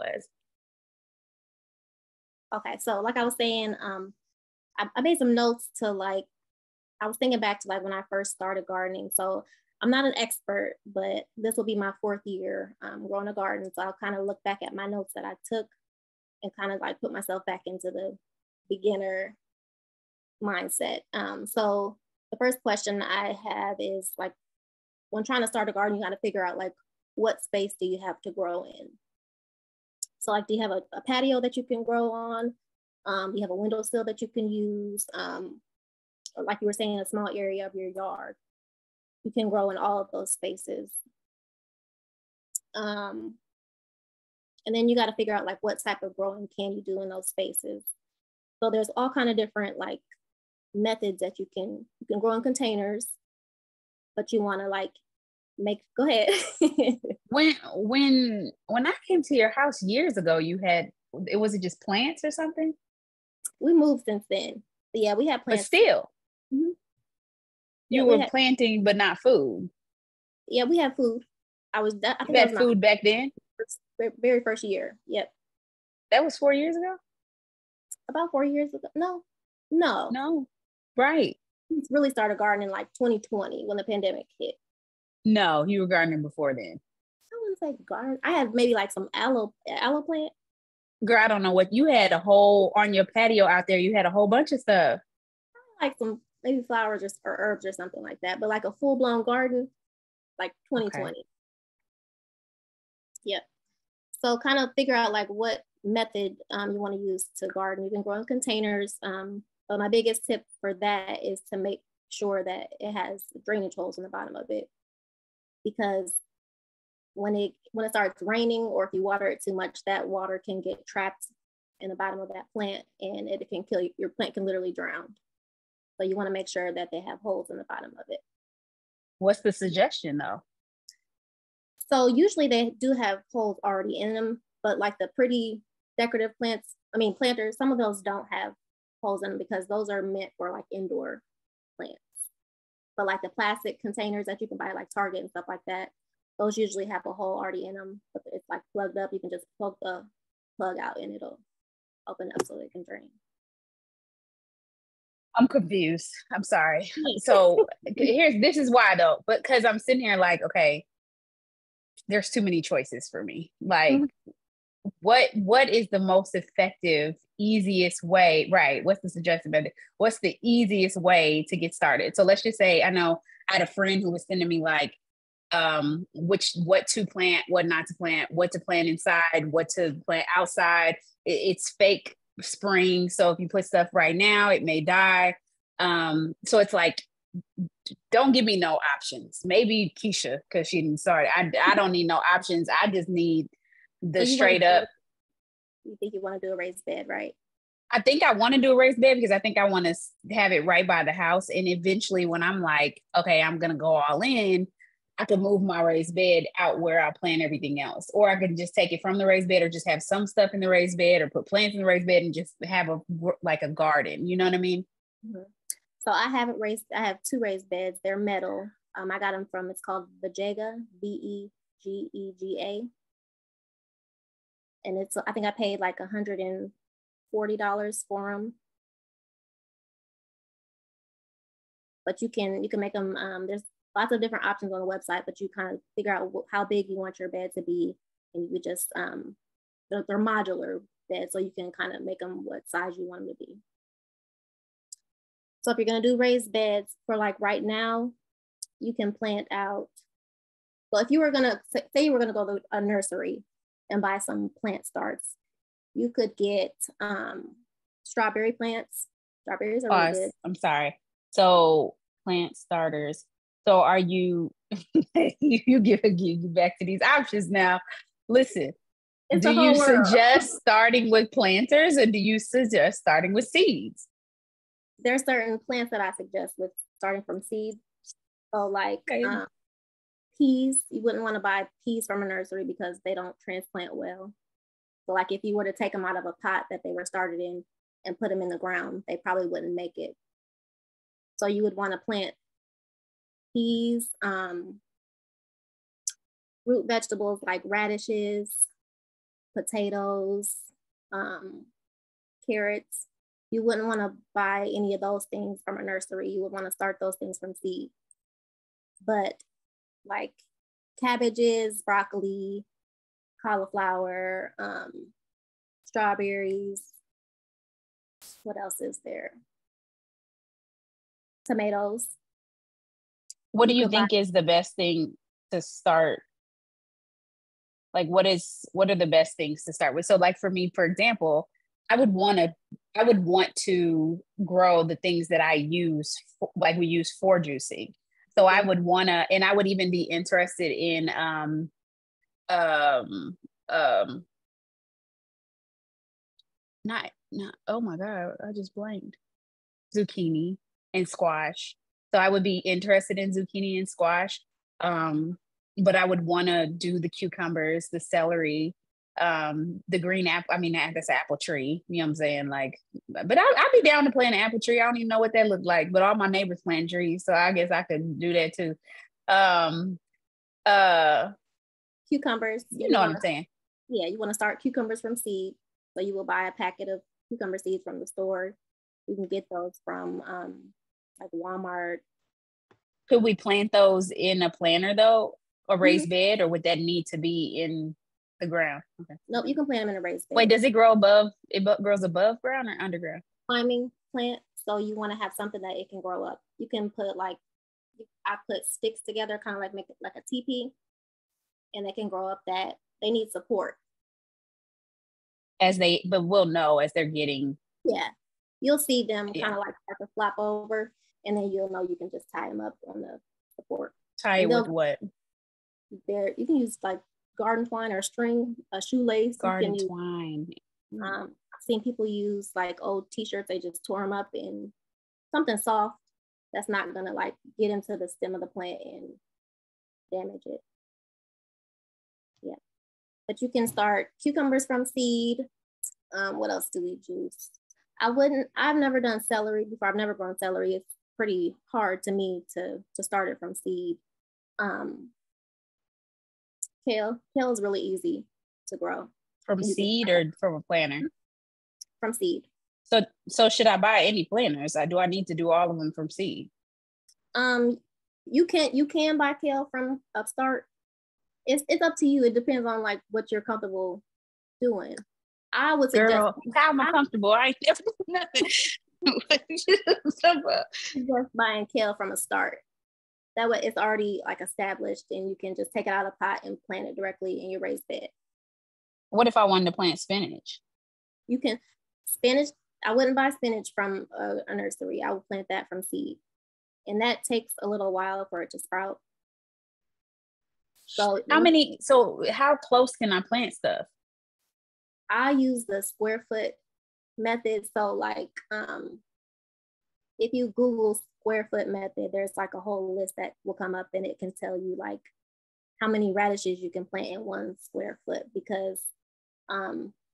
as. Okay, so like I was saying, I made some notes to like, I was thinking back to like when I first started gardening. So I'm not an expert, but this will be my fourth year growing a garden. So I'll kind of look back at my notes that I took and kind of like put myself back into the beginner mindset. So the first question I have is like, when trying to start a garden, you got to figure out like what space do you have to grow in. So like, do you have a patio that you can grow on? Do you have a windowsill that you can use? Or like you were saying, a small area of your yard. You can grow in all of those spaces. Um, and then you got to figure out like what type of growing can you do in those spaces. So there's all kind of different like methods that you can grow in containers, but you want to like go ahead. When I came to your house years ago, was it just plants or something? We moved since then. But yeah, we had But plants. still, Mm-hmm. Yeah, you we were had. planting, but not food. Yeah, we had food. I You think that was had my food back then? very first year. Yep, That was 4 years ago? about 4 years ago. No, No. Right. really started gardening like 2020 when the pandemic hit. No, you were gardening before then. I wouldn't say garden. I had maybe like some aloe plant. Girl, I don't know what you had on your patio out there. You had a whole bunch of stuff. Like some maybe flowers or herbs or something like that. But like a full blown garden, like Okay. 2020. Yep. So kind of figure out like what method you want to use to garden. You can grow in containers. But my biggest tip for that is to make sure that it has drainage holes in the bottom of it, because when it starts raining or if you water it too much, that water can get trapped in the bottom of that plant and it can kill your plant can literally drown. So you want to make sure that they have holes in the bottom of it. What's the suggestion though? So usually they do have holes already in them, but like the pretty decorative planters, some of those don't have holes in them because those are meant for like indoor plants. But like the plastic containers that you can buy like Target and stuff like that, those usually have a hole already in them, but it's like plugged up. You can just plug the plug out and it'll open up so it can drain. I'm confused. I'm sorry. So this is why though, because I'm sitting here like, okay, there's too many choices for me. Like, what is the most effective, easiest way? Right. What's the suggested method? What's the easiest way to get started? So let's just say I know I had a friend who was sending me like what to plant, what not to plant, what to plant inside, what to plant outside. It's fake spring. So if you put stuff right now, it may die. So it's like, don't give me no options. Maybe Keisha, because she didn't start. I don't need no options. I just need the straight up. You think you want to do a raised bed, right? I think I want to do a raised bed because I think I want to have it right by the house. And eventually when I'm like, okay, I'm going to go all in, I can move my raised bed out where I plant everything else. Or I can just take it from the raised bed or just have some stuff in the raised bed or put plants in the raised bed and just have a garden. You know what I mean? Mm-hmm. So I have two raised beds. They're metal. I got them from, it's called Vegega, Vegega. And I think I paid like $140 for them. But you can make them, there's lots of different options on the website, but you kind of figure out how big you want your bed to be. And you could just, they're modular beds, so you can kind of make them what size you want them to be. So if you're gonna do raised beds for like right now, you can plant out. Well, if you were gonna say you were gonna go to a nursery and buy some plant starts, you could get strawberry plants. Strawberries are really good. I'm sorry. So plant starters. So are you you give back to these options now? Listen, do you suggest starting with planters or do you suggest starting with seeds? There are certain plants that I suggest with starting from seeds. So like peas, you wouldn't want to buy peas from a nursery because they don't transplant well. So like if you were to take them out of a pot that they were started in and put them in the ground, they probably wouldn't make it. So you would want to plant peas, root vegetables like radishes, potatoes, carrots. You wouldn't want to buy any of those things from a nursery. You would want to start those things from seed. But like cabbages, broccoli, cauliflower, strawberries. What else is there? Tomatoes. What do you think is the best thing to start? Like, what are the best things to start with? So like for me, for example, I would want to grow the things that I use, like we use for juicing. So I would want to, and I would even be interested in, not, oh my God, I just blanked. Zucchini and squash. So I would be interested in zucchini and squash. But I would want to do the cucumbers, the celery, the green apple. I mean, that's apple tree. You know what I'm saying? Like, but I'd be down to plant an apple tree. I don't even know what that looked like, but all my neighbors plant trees, so I guess I could do that too. Cucumbers. You know what I'm saying? Yeah, you want to start cucumbers from seed. So you will buy a packet of cucumber seeds from the store. You can get those from like Walmart. Could we plant those in a planter though, a raised bed, or would that need to be in the ground? Okay. Nope, you can plant them in a raised bed. Wait, does it grow above? It grows above ground or underground? Climbing plant. So you want to have something that it can grow up. You can put like, I put sticks together, kind of like make it like a teepee, and they can grow up. That they need support. But we'll know as they're getting. Yeah, you'll see them kind of like start to flop over, and then you'll know you can just tie them up on the support. Tie it with what? You can use like garden twine or string, a shoelace. Garden twine. I've seen people use like old t-shirts. They just tore them up in something soft that's not gonna like get into the stem of the plant and damage it. Yeah, but you can start cucumbers from seed. What else do we juice? I've never done celery before. I've never grown celery. It's pretty hard to me to start it from seed. Kale is really easy to grow. From seed or from a planter? From seed. So should I buy any planters? Do I need to do all of them from seed? You can buy kale from Upstart. It's up to you. It depends on like what you're comfortable doing. I would suggest. Girl, how am I comfortable? I ain't never nothing. Just buying kale from a start. That way it's already like established and you can just take it out of the pot and plant it directly in your raised bed. What if I wanted to plant spinach? You can. Spinach, I wouldn't buy spinach from a nursery. I would plant that from seed. And that takes a little while for it to sprout. So how close can I plant stuff? I use the square foot method. So like if you Google square foot method, there's like a whole list that will come up and it can tell you like how many radishes you can plant in 1 square foot. Because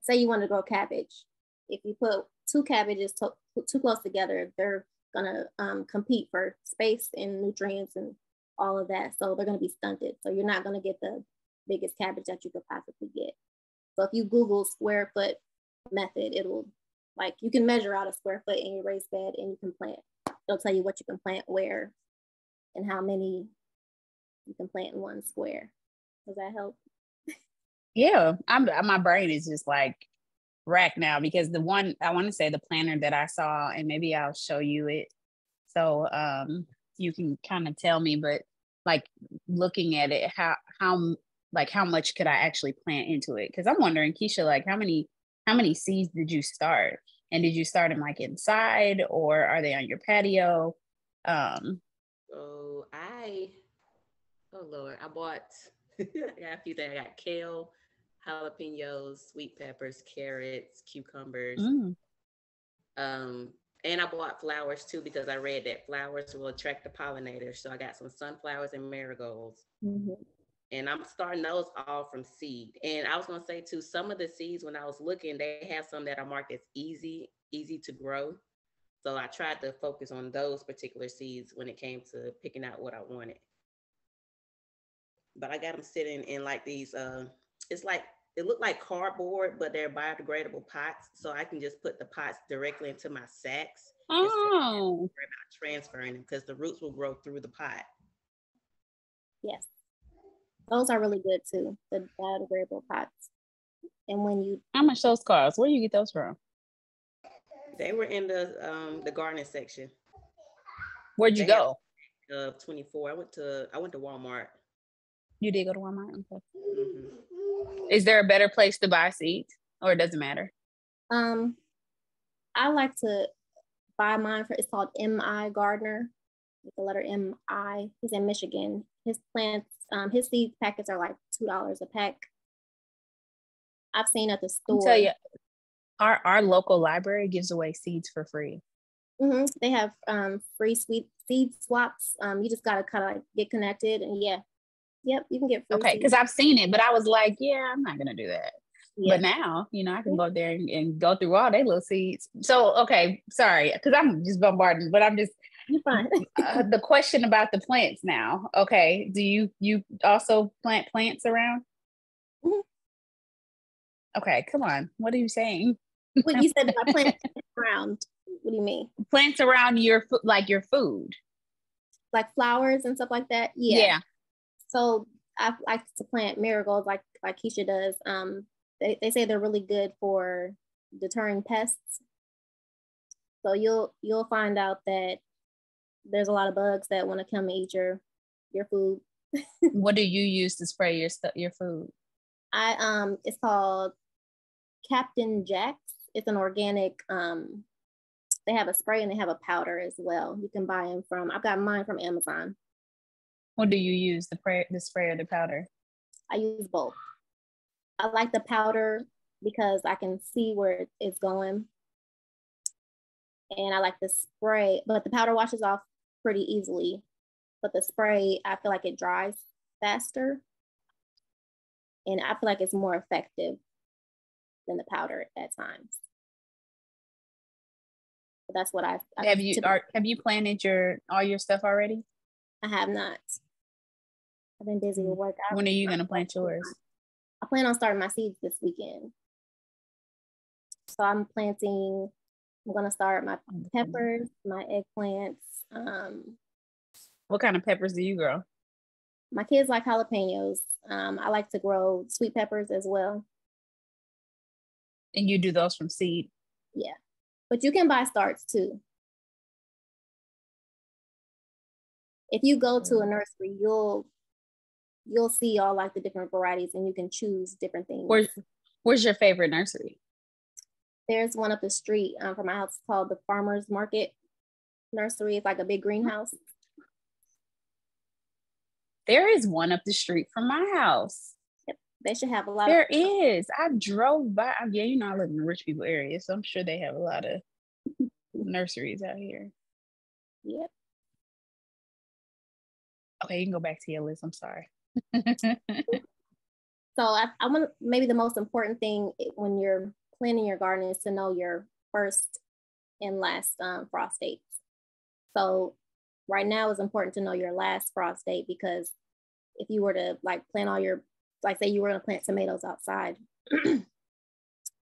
say you want to grow cabbage, if you put 2 cabbages too close together, they're gonna compete for space and nutrients and all of that. So they're gonna be stunted. So you're not gonna get the biggest cabbage that you could possibly get. So if you Google square foot method, it'll like you can measure out a square foot in your raised bed and you can plant. It'll tell you what you can plant where and how many you can plant in 1 square. Does that help? Yeah, my brain is just like racked now because the one I want to say the planner that I saw, and maybe I'll show you it so you can kind of tell me, but like looking at it, how much could I actually plant into it? Because I'm wondering, Keisha, like how many seeds did you start? And did you start them like inside or are they on your patio? Lord, I bought I got a few things. I got kale, jalapenos, sweet peppers, carrots, cucumbers. And I bought flowers too because I read that flowers will attract the pollinators. So I got some sunflowers and marigolds. And I'm starting those all from seed. And I was going to say too, some of the seeds when I was looking, they have some that are marked as easy to grow. So I tried to focus on those particular seeds when it came to picking out what I wanted. But I got them sitting in like these, it's it looked like cardboard, but they're biodegradable pots. So I can just put the pots directly into my sacks. Oh. Instead of not transferring them because the roots will grow through the pot. Yes. Those are really good too, the biodegradable pots. And when you... How much those cost? Where do you get those from? They were in the gardening section. Where'd you go? 24. I went to Walmart. You did go to Walmart? Okay. Is there a better place to buy seeds, or it doesn't matter? I like to buy mine it's called M.I. Gardner, with the letter M.I. He's in Michigan. His plants, his seed packets are like $2 a pack. I've seen at the store. I'll tell you, our local library gives away seeds for free. Mm-hmm. They have free seed swaps. You just gotta kind of like get connected, and yep, you can get free. Okay, because I've seen it, but I was like, yeah, I'm not gonna do that. Yeah. But now, I can go up there and go through all their little seeds. So, okay, sorry, because I'm just bombarding, but I'm just... You're fine. The question about the plants now. Okay, do you also plant plants around? Mm-hmm. Okay, come on. What are you saying? What you said about plants around? What do you mean? Plants around your food, like flowers and stuff like that. Yeah. So I like to plant marigolds, like Keisha does. They say they're really good for deterring pests. So you'll find out that there's a lot of bugs that want to come and eat your food. What do you use to spray your food? It's called Captain Jack's. It's an organic. They have a spray and they have a powder as well. You can buy them from. I've got mine from Amazon. What do you use, the spray or the powder? I use both. I like the powder because I can see where it's going. And I like the spray, but the powder washes off pretty easily. But the spray, I feel like it dries faster. And I feel like it's more effective than the powder at times. But that's what have you planted all your stuff already? I have not. I've been busy with work. When are you going to plant yours? I plan on starting my seeds this weekend. So I'm going to start my peppers, my eggplants. What kind of peppers do you grow? My kids like jalapenos. I like to grow sweet peppers as well. And you do those from seed? Yeah, but you can buy starts too. If you go to a nursery, you'll see all like the different varieties, and you can choose different things. Where's your favorite nursery? There's one up the street from my house called the Farmers Market Nursery. It's like a big greenhouse. There is one up the street from my house. Yep. They should have a lot. There is. I drove by. Yeah, I live in a rich people area, so I'm sure they have a lot of nurseries out here. Yep. Okay, you can go back to your list. I'm sorry. So I want maybe the most important thing when you're planning your garden is to know your first and last frost dates. So right now it's important to know your last frost date, because if you were to like plant say you were going to plant tomatoes outside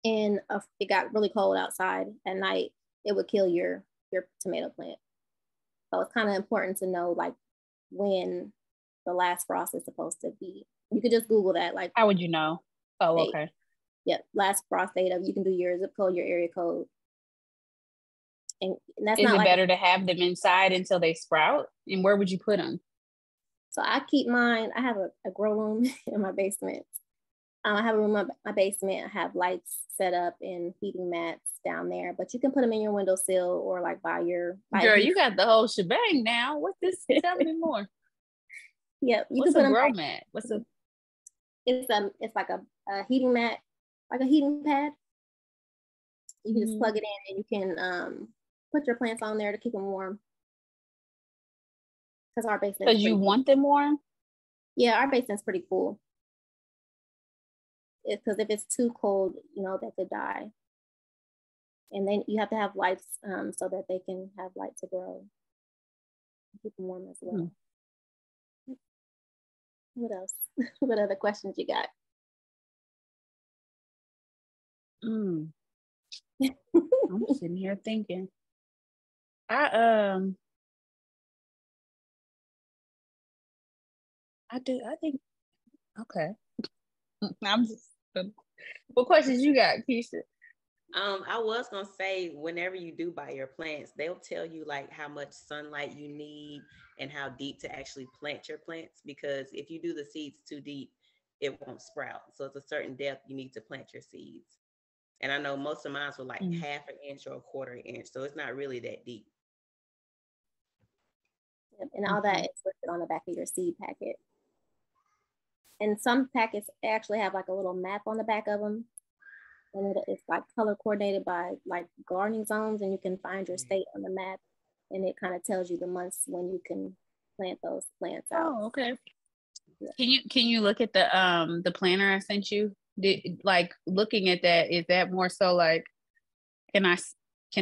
and it got really cold outside at night, it would kill your tomato plant. So it's kind of important to know like when the last frost is supposed to be. You could just Google that. Like, how would you know? Oh, date. Okay. Yep, last frost date. You can do your zip code, your area code. And that's Is it better to have them inside until they sprout? And where would you put them? So I keep mine. I have a grow room in my basement. I have a room in my basement. I have lights set up and heating mats down there. But you can put them in your windowsill or like by Girl, you got the whole shebang now. What's this? Tell me more. Yep. What's a grow mat? It's like a heating mat, like a heating pad. You can just plug it in and you can put your plants on there to keep them warm. Because our basement. Because you want them warm? Yeah, our basement's pretty cool. Because if it's too cold, they could die. And then you have to have lights so that they can have light to grow. Keep them warm as well. What else? What other questions you got? I'm sitting here thinking. I think okay. I'm just what questions you got, Keisha? I was gonna say, whenever you do buy your plants, they'll tell you like how much sunlight you need and how deep to actually plant your plants, because if you do the seeds too deep, it won't sprout. So it's a certain depth you need to plant your seeds. And I know most of mine were like half an inch or a quarter inch, so it's not really that deep. And all that is listed on the back of your seed packet. And some packets actually have like a little map on the back of them. And it's like color coordinated by like gardening zones, and you can find your state on the map, and it kind of tells you the months when you can plant those plants out. Oh, okay. Yeah. Can you look at the planner I sent you? Like looking at that, is that more so like can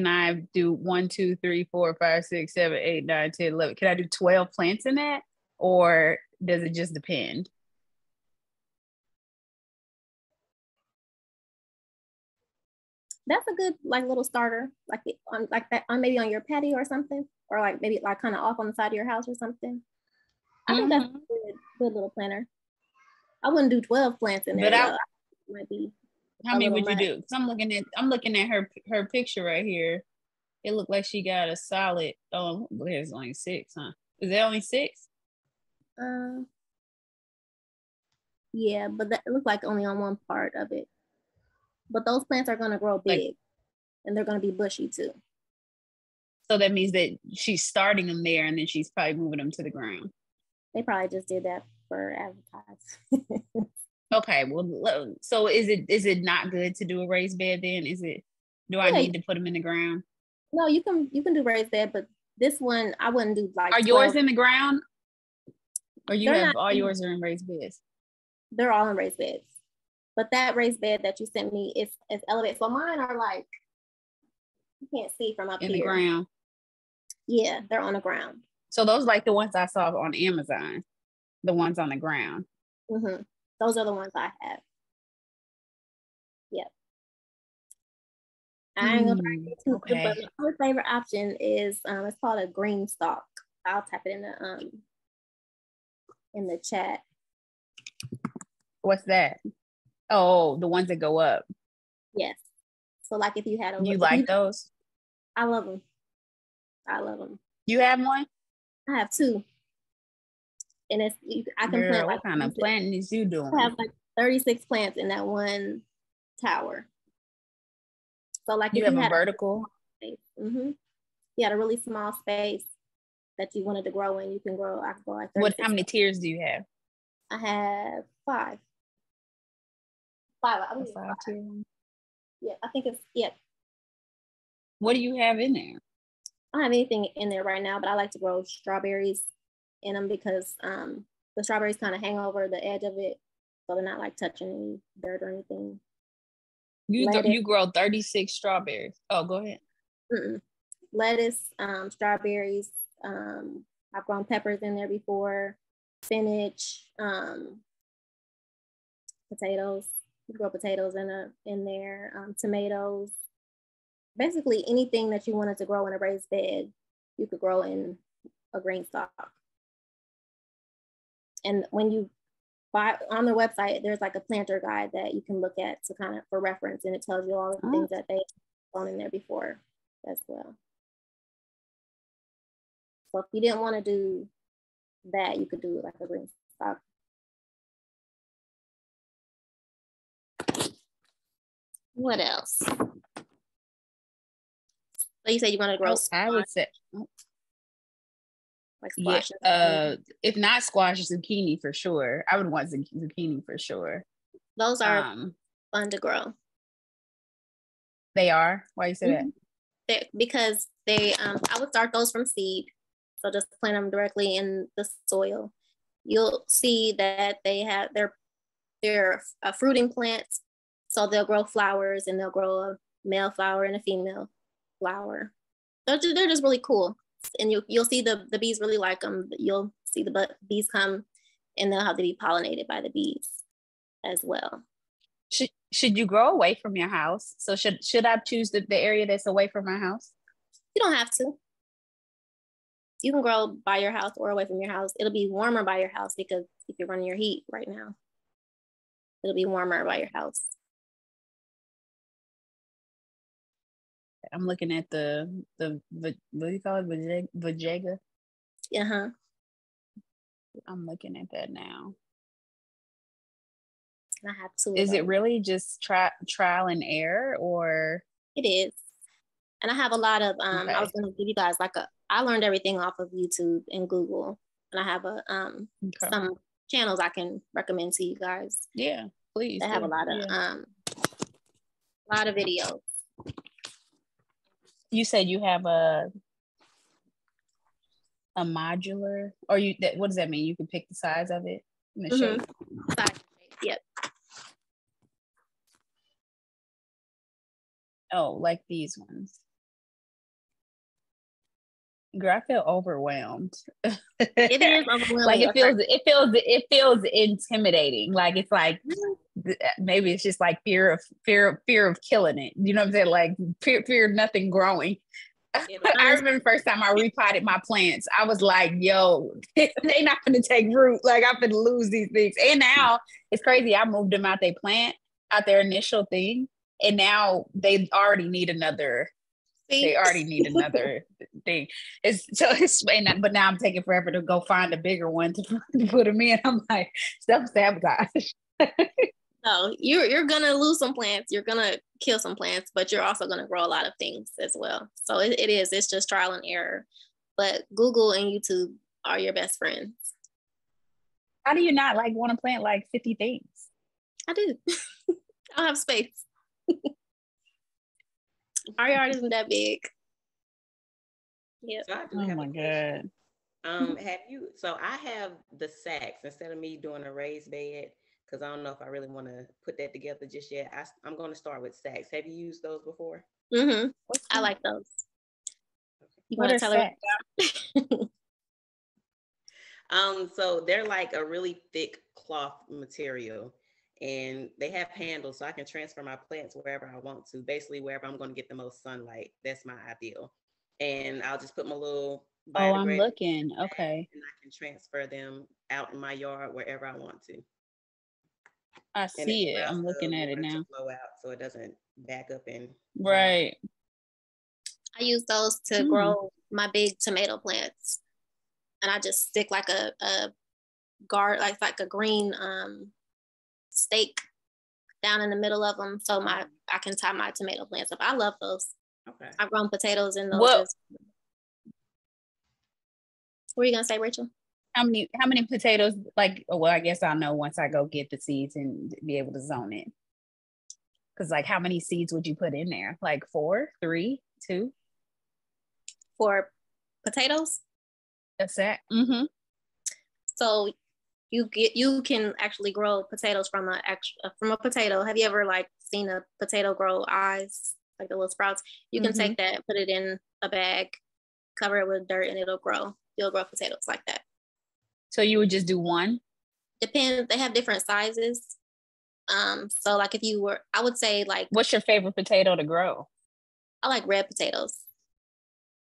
I do 1, 2, 3, 4, 5, 6, 7, 8, 9, 10, 11? Can I do 12 plants in that, or does it just depend? That's a good like little starter, like on like that on maybe on your patio or something, or like maybe like kind of off on the side of your house or something. I think that's a good little planner. I wouldn't do 12 plants in there. But might be. How many would you do? Because I'm looking at her picture right here. It looked like she got a solid. Oh, there's only 6, huh? Is there only 6? Yeah, but that looks like only on one part of it. But those plants are gonna grow big, and they're gonna be bushy too. So that means that she's starting them there, and then she's probably moving them to the ground. They probably just did that for advertising. Okay, well, so is it not good to do a raised bed then? Do I need to put them in the ground? No, you can do raised bed, but this one I wouldn't do like. Are 12. Yours in the ground? Or you have all yours are in raised beds? They're all in raised beds. But that raised bed that you sent me is elevated. So mine are like, you can't see from up here. In the ground. Yeah, they're on the ground. So those like the ones I saw on Amazon, the ones on the ground. Mm-hmm. Those are the ones I have. Yep. I ain't gonna try to okay. But my favorite option is it's called a green stalk. I'll type it in the chat. What's that? Oh, the ones that go up. Yes. So like if you had you like those? I love them. I love them. You have one? I have 2. And I can plant. What kind of planting is you doing? I have like 36 plants in that one tower. So like you have a vertical. Mm-hmm. You had a really small space that you wanted to grow in. You can grow. I can grow like 36. How many tiers do you have? I have 5. 5. I believe 5 tiers. Yeah, I think it's What do you have in there? I don't have anything in there right now, but I like to grow strawberries in them because the strawberries kind of hang over the edge of it, so they're not like touching any dirt or anything. You grow 36 strawberries. Oh, go ahead. Lettuce, strawberries. I've grown peppers in there before, spinach, potatoes. You grow potatoes in there, tomatoes. Basically anything that you wanted to grow in a raised bed, you could grow in a green stalk. And when you buy on their website, there's like a planter guide that you can look at to kind of for reference, and it tells you all the things that they've grown in there before as well. So if you didn't want to do that, you could do like a green stalk. What else? So you said you want to grow squash? I would say like squash. Yeah, if not squash, zucchini for sure. I would want zucchini for sure. Those are fun to grow. They are? Why you say that? Because I would start those from seed. So just plant them directly in the soil. You'll see that they're fruiting plants. So they'll grow flowers, and they'll grow a male flower and a female flower. They're just really cool. And you'll see the bees really like them. You'll see the bees come, and they'll have to be pollinated by the bees as well. Should you grow away from your house? So should I choose the area that's away from my house? You don't have to. You can grow by your house or away from your house. It'll be warmer by your house because if you're running your heat right now, it'll be warmer by your house. I'm looking at the what do you call it? Vajega? Uh-huh. I'm looking at that now. I have two. Is it really just trial and error, or? It is. And I have a lot of Okay. I was going to give you guys I learned everything off of YouTube and Google, and I have some channels I can recommend to you guys. Yeah, please. They have a lot of videos. You said you have a modular, or what does that mean? You can pick the size of it and the shape. Size, yep. Oh, like these ones. Girl, I feel overwhelmed. It is overwhelming. Like it feels intimidating. Like it's like maybe it's just like fear of killing it. You know what I'm saying? Like fear of nothing growing. I remember the first time I repotted my plants, I was like, yo, they not gonna take root. Like I'm gonna lose these things. And now it's crazy. I moved them out their initial thing. And now they already need another. They already need another thing. But now I'm taking forever to go find a bigger one to put them in. I'm like, self-sabotage. No, you're gonna lose some plants. You're gonna kill some plants, but you're also gonna grow a lot of things as well. So it's just trial and error. But Google and YouTube are your best friends. How do you not want to plant 50 things? I do. I don't have space. Our yard isn't that big. Yeah. So oh my God. I have the sacks instead of me doing a raised bed, because I don't know if I really want to put that together just yet. I'm going to start with sacks. Have you used those before? Mm-hmm. I like those. You want to tell her? So they're like a really thick cloth material, and they have handles, so I can transfer my plants wherever I want to. Basically, wherever I'm going to get the most sunlight, that's my ideal. And I'll just put my little. Oh, I'm looking. Okay. And I can transfer them out in my yard wherever I want to. I see it. I'm looking at it now. Flow out so it doesn't back up and. Right. I use those to grow my big tomato plants, and I just stick like a guard, like a green stake down in the middle of them, so I can tie my tomato plants up. I love those. Okay. I've grown potatoes in those. What were you gonna say, Rachel? How many potatoes? Well, I guess I'll know once I go get the seeds and be able to zone it. Because how many seeds would you put in there? 4, 3, 2? For potatoes? A sack. Mm-hmm. So you can actually grow potatoes from a potato. Have you ever seen a potato grow eyes, like the little sprouts? You can take that, put it in a bag, cover it with dirt, and it'll grow. You'll grow potatoes like that. So you would just do one? Depends. They have different sizes. So if you were, I would say what's your favorite potato to grow? I like red potatoes.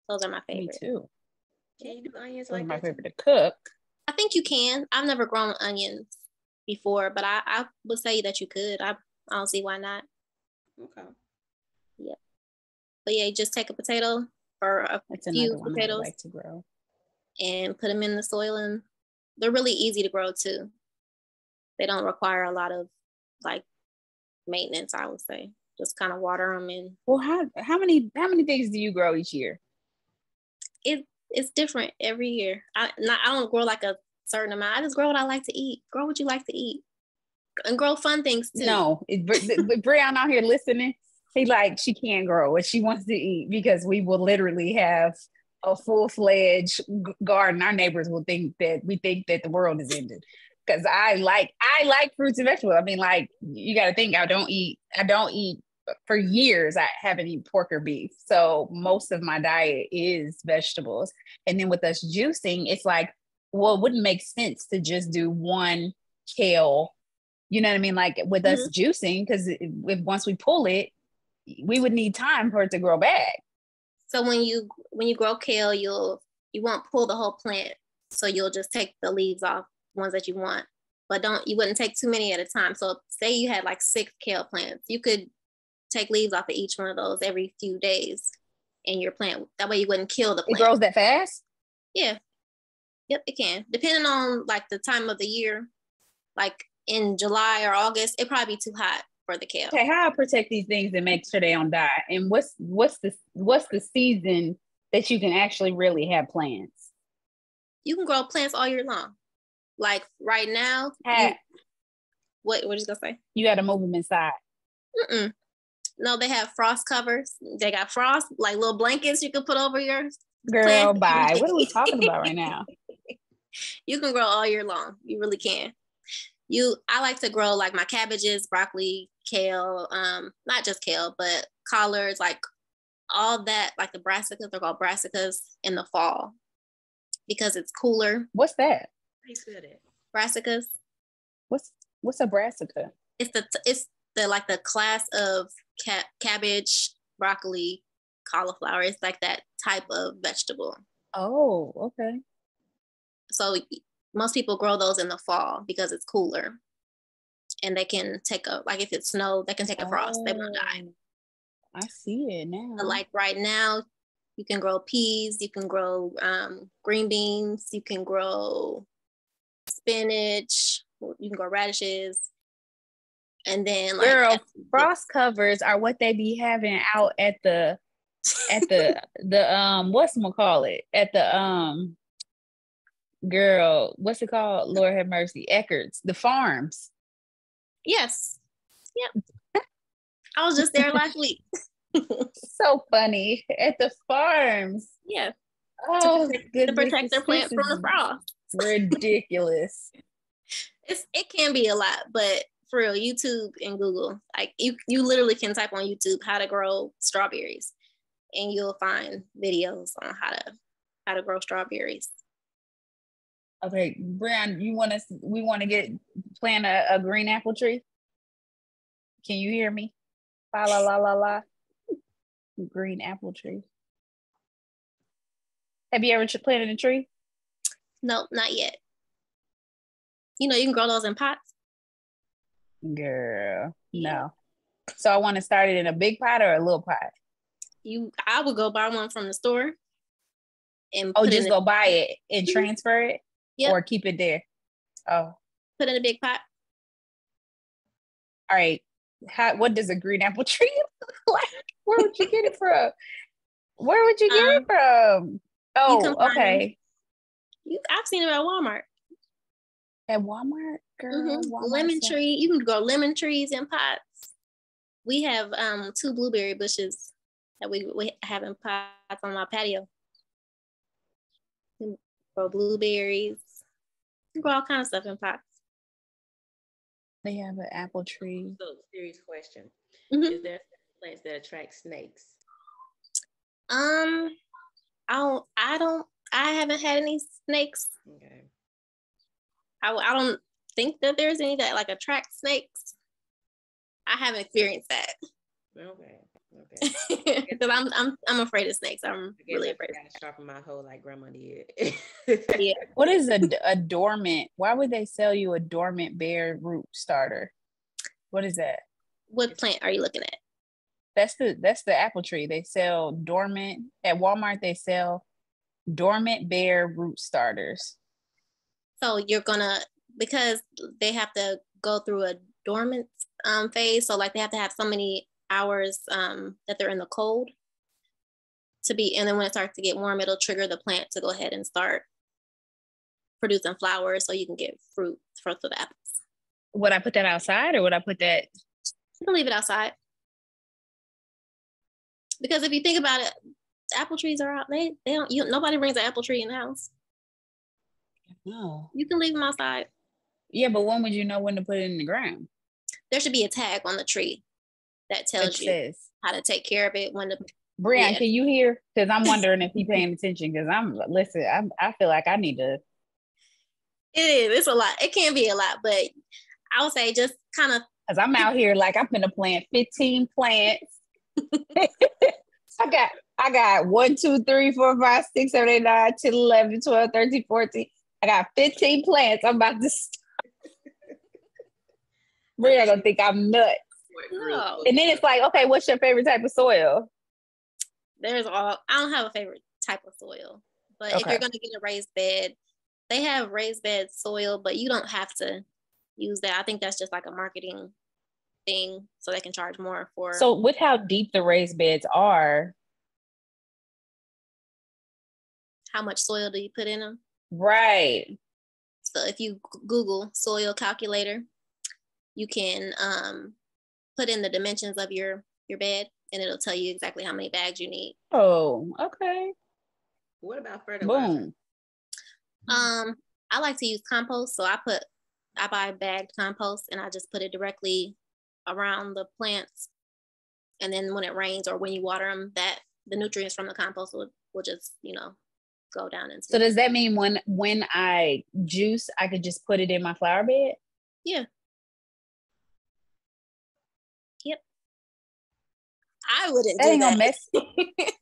Those are my favorite. Me too. Can you do onions like my that? favorite to cook. I think you can. I've never grown onions before, but I would say that you could. I don't see why not. Okay. Yeah. But yeah, you just take a potato or a few potatoes like to grow and put them in the soil, and they're really easy to grow too. They don't require a lot of maintenance, I would say. Just kind of water them in. Well, how many things do you grow each year? It's different every year. I don't grow a certain amount. I just grow what I like to eat. Grow what you like to eat, and grow fun things too. No, Brianna out here listening. She can't grow what she wants to eat, because we will literally have a full-fledged garden. Our neighbors will think that we think that the world is ended. Because I like fruits and vegetables. I mean, you got to think, I don't eat for years. I haven't eaten pork or beef. So most of my diet is vegetables. And then with us juicing, it's it wouldn't make sense to just do one kale, You know what I mean? Like with us juicing, because if once we pull it, we would need time for it to grow back. So when you grow kale, you won't pull the whole plant. So you'll just take the leaves off, ones that you want, but you wouldn't take too many at a time. So say you had like 6 kale plants, you could take leaves off of each one of those every few days in your plant. That way you wouldn't kill the plant. It grows that fast? Yeah. Yep, it can. Depending on like the time of the year, like in July or August, it'd probably be too hot for the kale. Okay, how I protect these things and make sure they don't die? And what's the season that you can actually really have plants? You can grow plants all year long. Like right now, what you gonna say? You got to move them inside. No, they have frost covers. They got frost, like little blankets you can put over your girl. Plant. Bye. What are we talking about right now? You can grow all year long. You really can. I like to grow like my cabbages, broccoli, kale, not just kale, but collards, like all that, like the brassicas, they're called brassicas in the fall because it's cooler. What's that? I said it. Brassicas. What's a brassica? It's the like the class of cabbage, broccoli, cauliflower. It's like that type of vegetable. Oh, okay. So most people grow those in the fall because it's cooler, and they can take like if it snowed, they can take a frost. They won't die. I see it now. But like right now, you can grow peas, you can grow green beans, you can grow spinach, you can grow radishes, and then like girl, frost covers are what they be having out at the whatchamacallit, at the girl, what's it called? Lord have mercy, Eckert's, the farms. Yes. Yep. I was just there last week. So funny, at the farms. Yeah. Oh, to protect their plants from the frost. Ridiculous. It can be a lot, but for real, YouTube and Google, like you literally can type on YouTube how to grow strawberries, and you'll find videos on how to grow strawberries. Okay, Brian, we want to plant a green apple tree? Can you hear me? La la la la la. Green apple tree. Have you ever planted a tree? No, not yet. You can grow those in pots. Girl, no. So I want to start it in a big pot or a little pot? I would go buy one from the store. And just go buy it and transfer it? Yep. Or keep it there? Oh. Put in a big pot. All right. What does a green apple tree look like? Where would you get it from? Where would you get it from? Oh, okay. I've seen it at Walmart. At Walmart? Girl, Walmart lemon tree. You can grow lemon trees in pots. We have 2 blueberry bushes that we have in pots on my patio. You can grow blueberries. You can grow all kinds of stuff in pots. They have an apple tree. So, serious question. Is there plants that attract snakes? I haven't had any snakes. Okay. I don't think that there's any that like attract snakes. I haven't experienced that. Okay. Because I'm afraid of snakes. I'm really afraid. I gotta sharpen my hoe like grandma did. Yeah. What is a dormant? Why would they sell you a dormant bare root starter? What is that? What plant are you looking at? That's the apple tree. They sell dormant at Walmart. They sell dormant bare root starters. So because they have to go through a dormant phase. So like they have to have so many hours that they're in the cold and then when it starts to get warm, it'll trigger the plant to go ahead and start producing flowers so you can get fruit for the apples. Would I put that outside or would I put that? You can leave it outside. Because if you think about it, apple trees are out. They don't. Nobody brings an apple tree in the house. No. You can leave them outside. Yeah, but when would you know when to put it in the ground? There should be a tag on the tree that tells you how to take care of it. Brian, can you hear? Because I'm wondering if he's paying attention. Because I feel like I need to. It is. It's a lot. It can be a lot, but I would say just kind of. Because I'm out here like I'm gonna plant 15 plants. I got 1, 2, 3, 4, 5, 6, 7, 8, 9, 10, 11, 12, 13, 14. I got 15 plants. I'm about to start. We're not gonna think I'm nuts. No. And then it's like, okay, what's your favorite type of soil? I don't have a favorite type of soil, but if you're gonna get a raised bed, they have raised bed soil, but you don't have to use that. I think that's just like a marketing thing, so they can charge more for. So with how deep the raised beds are, how much soil do you put in them? Right. So if you Google soil calculator, you can put in the dimensions of your bed, and it'll tell you exactly how many bags you need. Oh, okay. What about fertilizer? Boom. I like to use compost, so I buy bagged compost, and I just put it directly around the plants, and then when it rains or when you water them, that the nutrients from the compost will just go down into. So does that mean when I juice, I could just put it in my flower bed? Yeah. Yep. I wouldn't do that. Mess.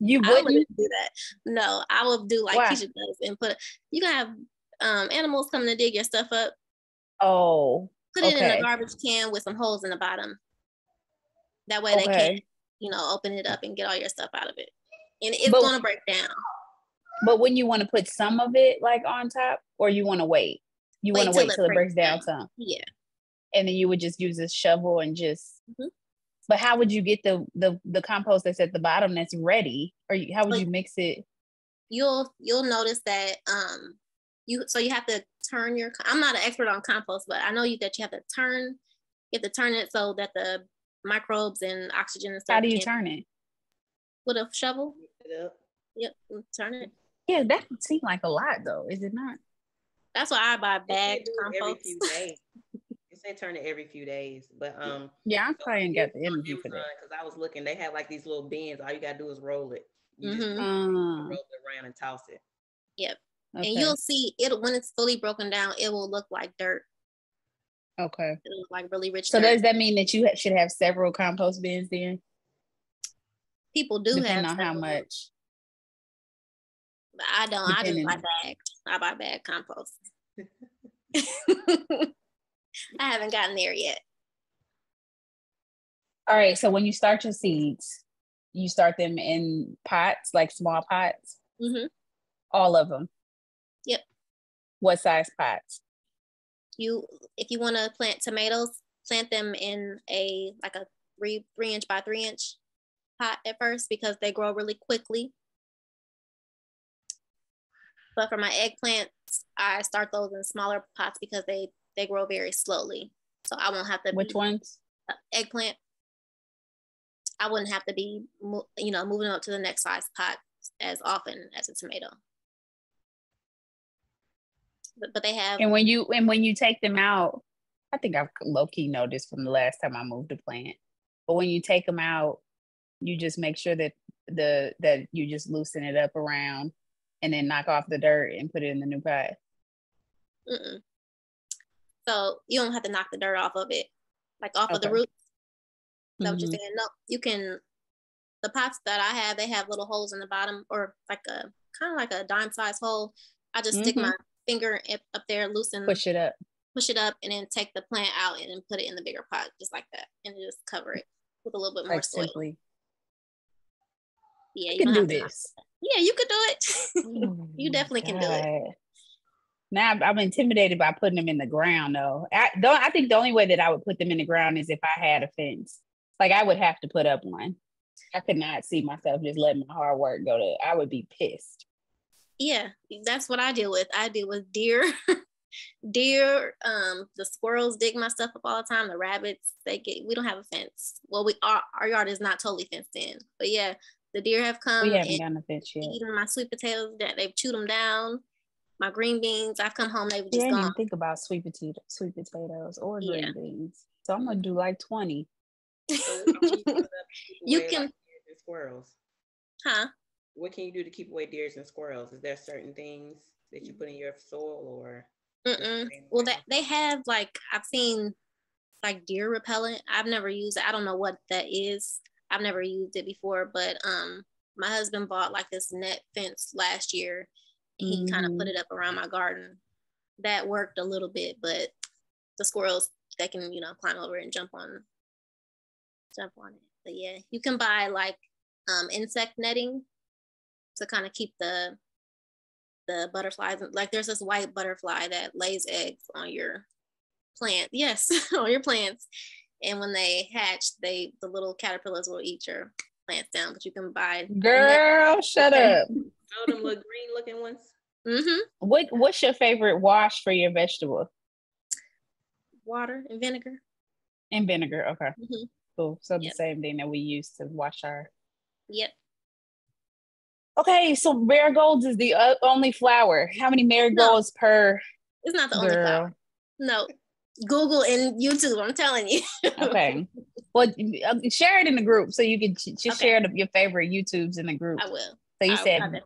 You wouldn't? I wouldn't do that. No, I would do like Keisha does and you can have animals coming to dig your stuff up. Oh. Put it in a garbage can with some holes in the bottom. That way they can't, open it up and get all your stuff out of it. And it's going to break down. But when you want to put some of it like on top, or you want to wait? You want to wait till it breaks down some? Yeah. And then you would just use a shovel and just. Mm-hmm. But how would you get the compost that's at the bottom that's ready? Or how would you mix it? You'll notice that you have to turn your. I'm not an expert on compost, but I know that you have to turn it so that the microbes and oxygen and stuff. How do you turn it? With a shovel. Yep, turn it. Yeah, that would seem like a lot though, is it not? That's why I buy bagged compost. Every few days. You say turn it every few days, but yeah, I'm probably ain't got the energy for that. Because I was looking, they have like these little bins. All you gotta do is roll it. You just roll it around and toss it. Yep, okay. And you'll see it when it's fully broken down. It will look like dirt. Okay, it'll look like really rich. So dirt. Does that mean that you should have several compost bins then? People do depending on how much. But I don't. I just buy bagged. I buy bagged compost. I haven't gotten there yet. All right. So when you start your seeds, you start them in pots, like small pots? Mm-hmm. All of them? Yep. What size pots? If you want to plant tomatoes, plant them in a 3-inch by 3-inch pot at first because they grow really quickly. But for my eggplants, I start those in smaller pots because they grow very slowly. So I won't have to. Which ones? Eggplant. I wouldn't have to be, moving up to the next size pot as often as a tomato. But they have. And when you take them out, I think I've low-key noticed from the last time I moved a plant. But when you take them out, you just make sure that that you just loosen it up around. And then knock off the dirt and put it in the new pot. Mm-mm. So you don't have to knock the dirt off of it, like off of the roots. Is that what you're saying? No, you can. The pots that I have, they have little holes in the bottom, or kind of like a dime-sized hole. I just stick my finger up there, loosen, push it up, and then take the plant out and then put it in the bigger pot, just like that, and just cover it with a little bit more soil. Simply. Yeah, you can do this. Yeah, you could do it. You definitely can do it. Now I'm intimidated by putting them in the ground though. I think the only way that I would put them in the ground is if I had a fence. Like I would have to put up one. I could not see myself just letting my hard work go to. I would be pissed. Yeah, that's what I deal with. I deal with deer. The squirrels dig my stuff up all the time. The rabbits, we don't have a fence. Well, our yard is not totally fenced in, but yeah. The deer have come and eaten my sweet potatoes. That they've chewed them down. My green beans. I've come home. They've just gone. I didn't even think about sweet potatoes or green beans. So I'm gonna do like 20. You can squirrels. Huh? What can you do to keep away deers and squirrels? Is there certain things that you put in your soil or? Well, they have I've seen like deer repellent. I've never used it. I don't know what that is. I've never used it before, but my husband bought like this net fence last year. He kind of put it up around my garden. That worked a little bit, but the squirrels, they can, climb over it and jump on it. But yeah, you can buy like insect netting to kind of keep the butterflies. Like there's this white butterfly that lays eggs on your plant. Yes, on your plants. And when they hatch, the little caterpillars will eat your plants down. But you can buy. Girl, shut up. Oh, them little green looking ones. What's your favorite wash for your vegetable? Water and vinegar. And vinegar, okay. Cool. So the same thing that we use to wash our. Yep. Okay, so marigolds is the only flower. How many marigolds per? It's not the only flower. No. Google and YouTube, I'm telling you. Okay. Well, share it in the group so you can just share your favorite YouTubes in the group. I will. So you said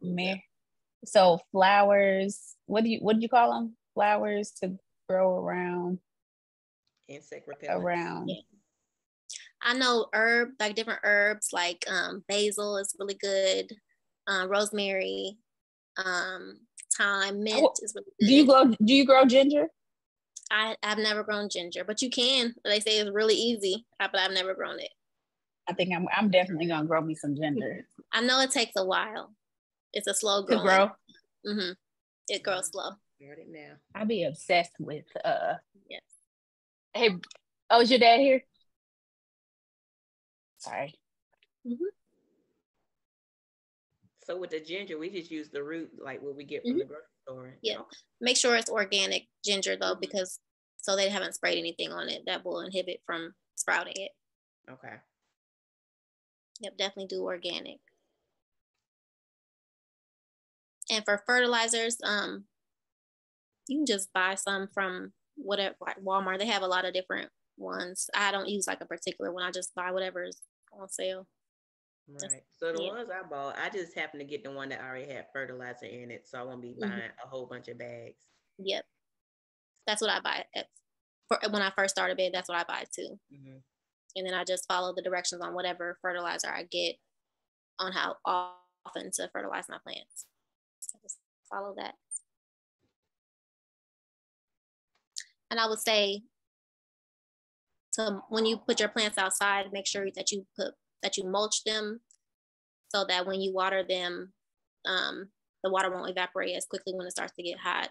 so flowers. What did you call them? Flowers to grow around. Insect repellent. Around. Yeah. I know different herbs like basil is really good. Rosemary, thyme, mint is really good. Do you grow ginger? I've never grown ginger, but you can. They say it's really easy, but I've never grown it. I think I'm definitely gonna grow me some ginger. I know it takes a while. It's a slow growing. To grow. It grows slow. Start it now. I'd be obsessed with Yes. Hey, is your dad here? Sorry. So with the ginger, we just use the root, like what we get from the grocery store. Yeah. Make sure it's organic ginger though, because so they haven't sprayed anything on it that will inhibit from sprouting it. Okay. Yep, definitely do organic. And for fertilizers, you can just buy some from whatever, like Walmart. They have a lot of different ones. I don't use like a particular one. I just buy whatever's on sale. Right. So the ones I bought, I just happened to get the one that already had fertilizer in it, so I won't be buying a whole bunch of bags. Yep. That's what I buy when I first started bed. That's what I buy too. And then I just follow the directions on whatever fertilizer I get on how often to fertilize my plants. So just follow that. And I would say, so when you put your plants outside, make sure that you mulch them so that when you water them, the water won't evaporate as quickly when it starts to get hot.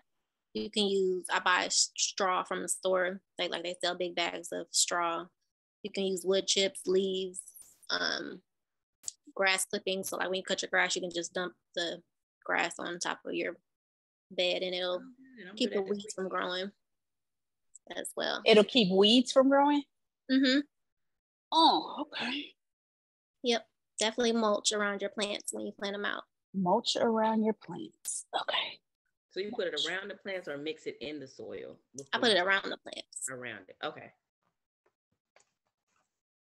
You can I buy straw from the store. They sell big bags of straw. You can use wood chips, leaves, grass clippings. So like when you cut your grass, you can just dump the grass on top of your bed and it'll keep the weeds from growing as well. It'll keep weeds from growing? Oh, okay. Yep. Definitely mulch around your plants when you plant them out. Mulch around your plants. Okay. So you put it around the plants or mix it in the soil? I put it around the plants. Around it. Okay.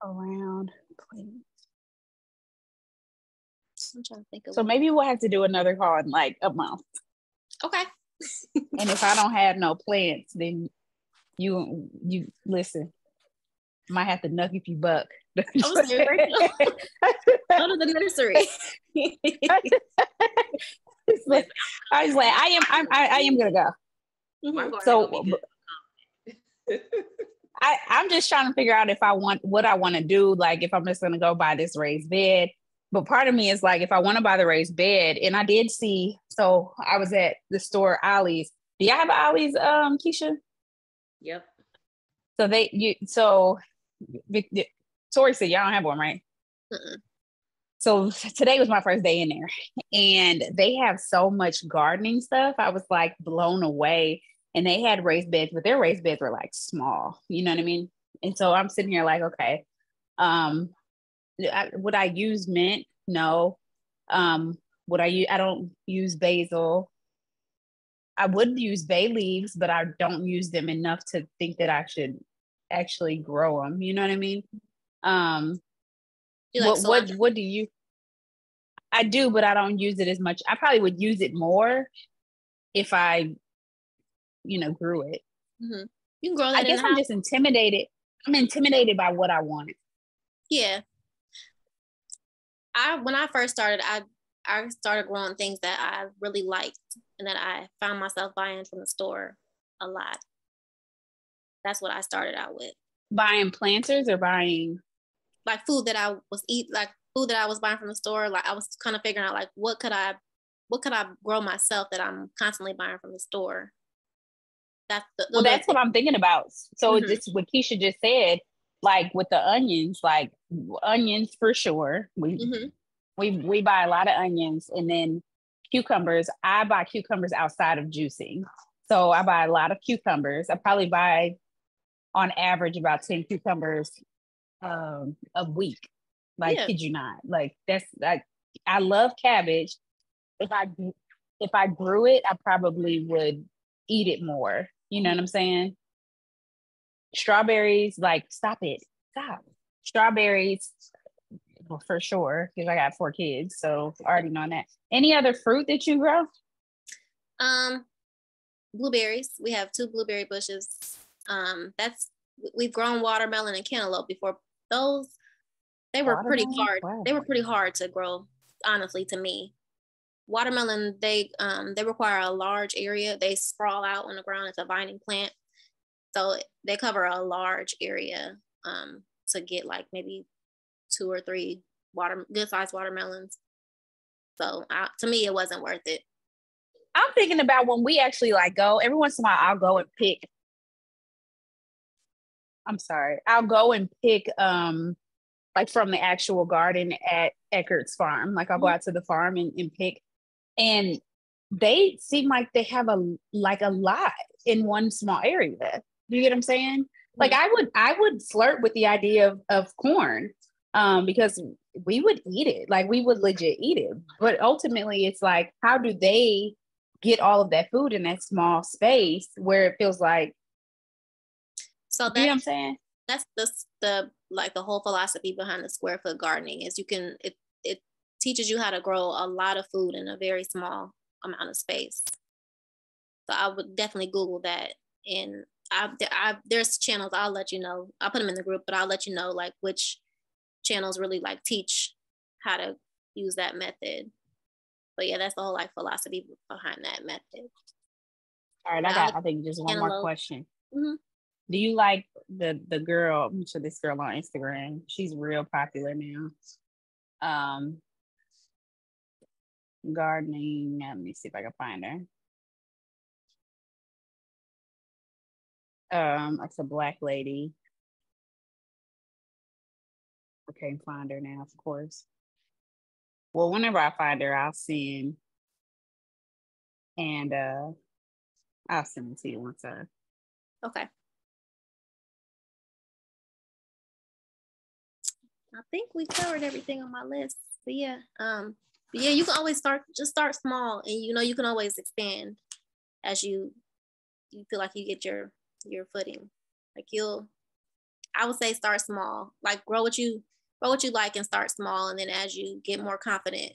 Around plants. I'm trying to think of. So maybe we'll have to do another call in like a month. Okay. And if I don't have no plants, then you listen. Might have to knuck if you buck. I was very go to the nursery. I was like, I am gonna go. So I'm just trying to figure out what I want to do. Like if I'm just gonna go buy this raised bed. But part of me is like, if I want to buy the raised bed, and I did see, so I was at the store Ollie's. Do y'all have Ollie's, Keisha? Yep. So Tori said y'all don't have one, right? So today was my first day in there, and they have so much gardening stuff. I was like blown away, and they had raised beds, but their raised beds were like small. You know what I mean? And so I'm sitting here like, okay, would I use mint? No. I don't use basil. I would use bay leaves, but I don't use them enough to think that I should actually grow them. You know what I mean? What do you? I do, but I don't use it as much. I probably would use it more if I, grew it. You can grow that. I guess I'm just intimidated. I'm intimidated by what I want. Yeah. When I first started, I started growing things that I really liked and that I found myself buying from the store a lot. That's what I started out with. Buying planters or buying like food that I was buying from the store. Like I was kind of figuring out like what could I grow myself that I'm constantly buying from the store. That's what I'm thinking about. So it's what Keisha just said, like with the onions, like onions for sure. We buy a lot of onions, and then cucumbers. I buy cucumbers outside of juicing. So I buy a lot of cucumbers. I probably buy on average about 10 cucumbers a week. Like, kid you not. Like that's like I love cabbage. If I grew it, I probably would eat it more. You know what I'm saying? Strawberries, like stop. Strawberries, well, for sure, because I got 4 kids, so already know that. Any other fruit that you grow? Blueberries. We have 2 blueberry bushes. We've grown watermelon and cantaloupe before. Those they were pretty hard. Wow. They were pretty hard to grow, honestly, to me. Watermelon, they require a large area. They sprawl out on the ground. It's a vining plant, so they cover a large area to get like maybe 2 or 3 good sized watermelons. So to me, it wasn't worth it. I'm thinking about when we actually like go. Every once in a while, I'll go and pick. I'll go and pick like from the actual garden at Eckert's farm. Like I'll go out to the farm and pick. And they seem like they have a lot in one small area. Do you get what I'm saying? Like I would flirt with the idea of corn because we would eat it. Like we would legit eat it. But ultimately it's like, how do they get all of that food in that small space where it feels like, so you know what I'm saying? That's the whole philosophy behind the square foot gardening is it teaches you how to grow a lot of food in a very small amount of space. So I would definitely Google that. And there's channels, I'll let you know. I'll put them in the group, but I'll let you know like which channels really like teach how to use that method. But yeah, that's the whole like philosophy behind that method. All right, I think just one more question. Mm-hmm. Do you like the girl? I'm sure this girl on Instagram. She's real popular now. Gardening. Let me see if I can find her. It's a Black lady. I can't find her now, of course. Well, whenever I find her, I'll send, and I'll send it to you one time. Okay. I think we covered everything on my list. But yeah, you can always start small, and you can always expand as you feel like you get your footing. Like I would say start small. Like grow what you like and start small, and then as you get more confident,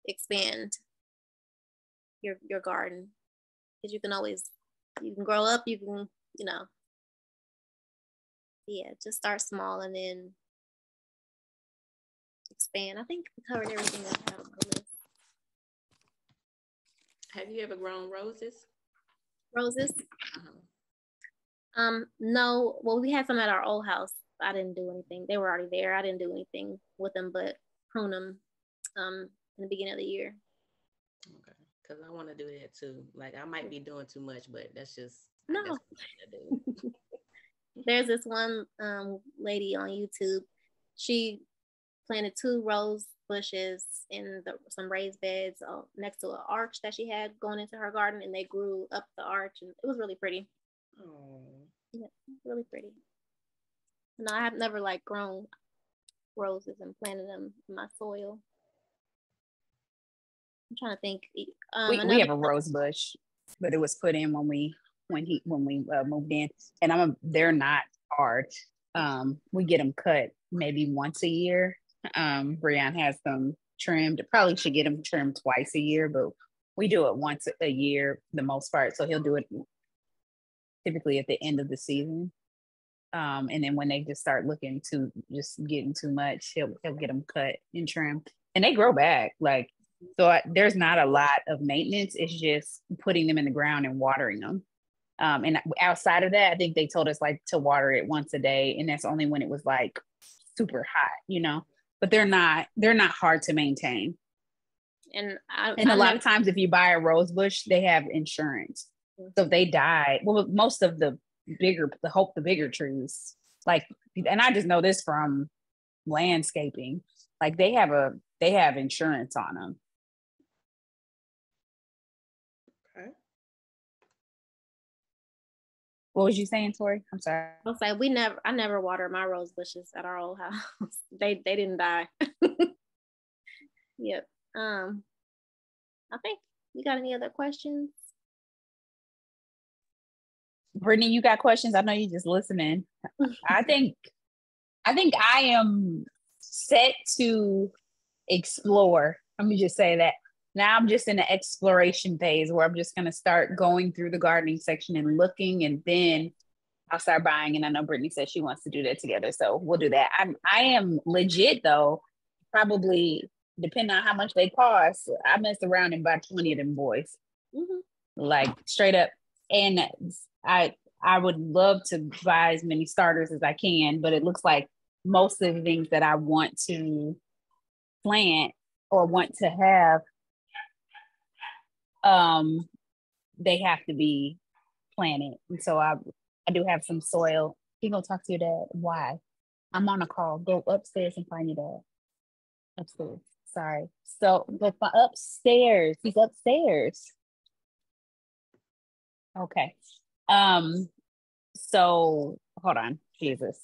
expand your garden. Because you can grow up, you can, just start small and then expand. I think we covered everything I had on my list. Have you ever grown roses? Roses? No. Well, we had some at our old house. I didn't do anything. They were already there. I didn't do anything with them but prune them in the beginning of the year. Okay. Because I want to do that too. Like I might be doing too much, but that's just no. That's what I do. There's this one lady on YouTube. She planted 2 rose bushes in some raised beds next to an arch that she had going into her garden, and they grew up the arch, and it was really pretty. Oh, yeah, really pretty. No, I have never like grown roses and planted them in my soil. I'm trying to think. We have a rose bush, but it was put in when we moved in, and they're not hard. We get them cut maybe once a year. Brian has them trimmed. Probably should get them trimmed twice a year, but we do it once a year, the most part. So he'll do it typically at the end of the season. And then when they just start looking to just getting too much, he'll get them cut and trimmed, and they grow back. Like, so there's not a lot of maintenance. It's just putting them in the ground and watering them. And outside of that, I think they told us like to water it once a day, and that's only when it was like super hot, you know. But they're not hard to maintain. And a lot of times, if you buy a rose bush, they have insurance. So if they die, well, most of the bigger trees, like, and I just know this from landscaping, like they have insurance on them. Okay. What was you saying, Tori? I'm sorry. I was like, I never water my rose bushes at our old house. They didn't die. Yep. I think you got any other questions? Brittany, you got questions? I know you just listening. I think I am set to explore. Let me just say that. Now I'm just in the exploration phase where I'm just going to start going through the gardening section and looking, and then I'll start buying. And I know Brittany said she wants to do that together, so we'll do that. I am legit though, probably depending on how much they cost. I mess around and buy 20 of them boys, like straight up. And I would love to buy as many starters as I can, but it looks like most of the things that I want to plant or want to have, they have to be planted. And so I do have some soil. You gonna talk to your dad? Why? I'm on a call. Go upstairs and find your dad. Upstairs. Sorry. So go upstairs. He's upstairs. Okay. So hold on. Jesus.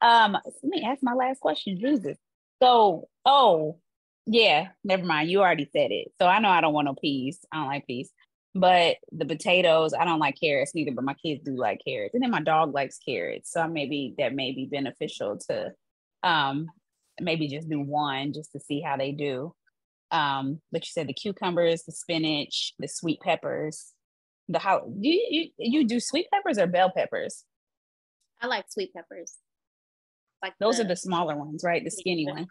Let me ask my last question. Jesus. So, yeah, never mind. You already said it. So I know I don't want no peas. I don't like peas. But the potatoes, I don't like carrots neither, but my kids do like carrots. And then my dog likes carrots. So maybe that may be beneficial to maybe just do one just to see how they do. But you said the cucumbers, the spinach, the sweet peppers. You do sweet peppers or bell peppers? I like sweet peppers. Like those are the smaller ones, right? The skinny ones.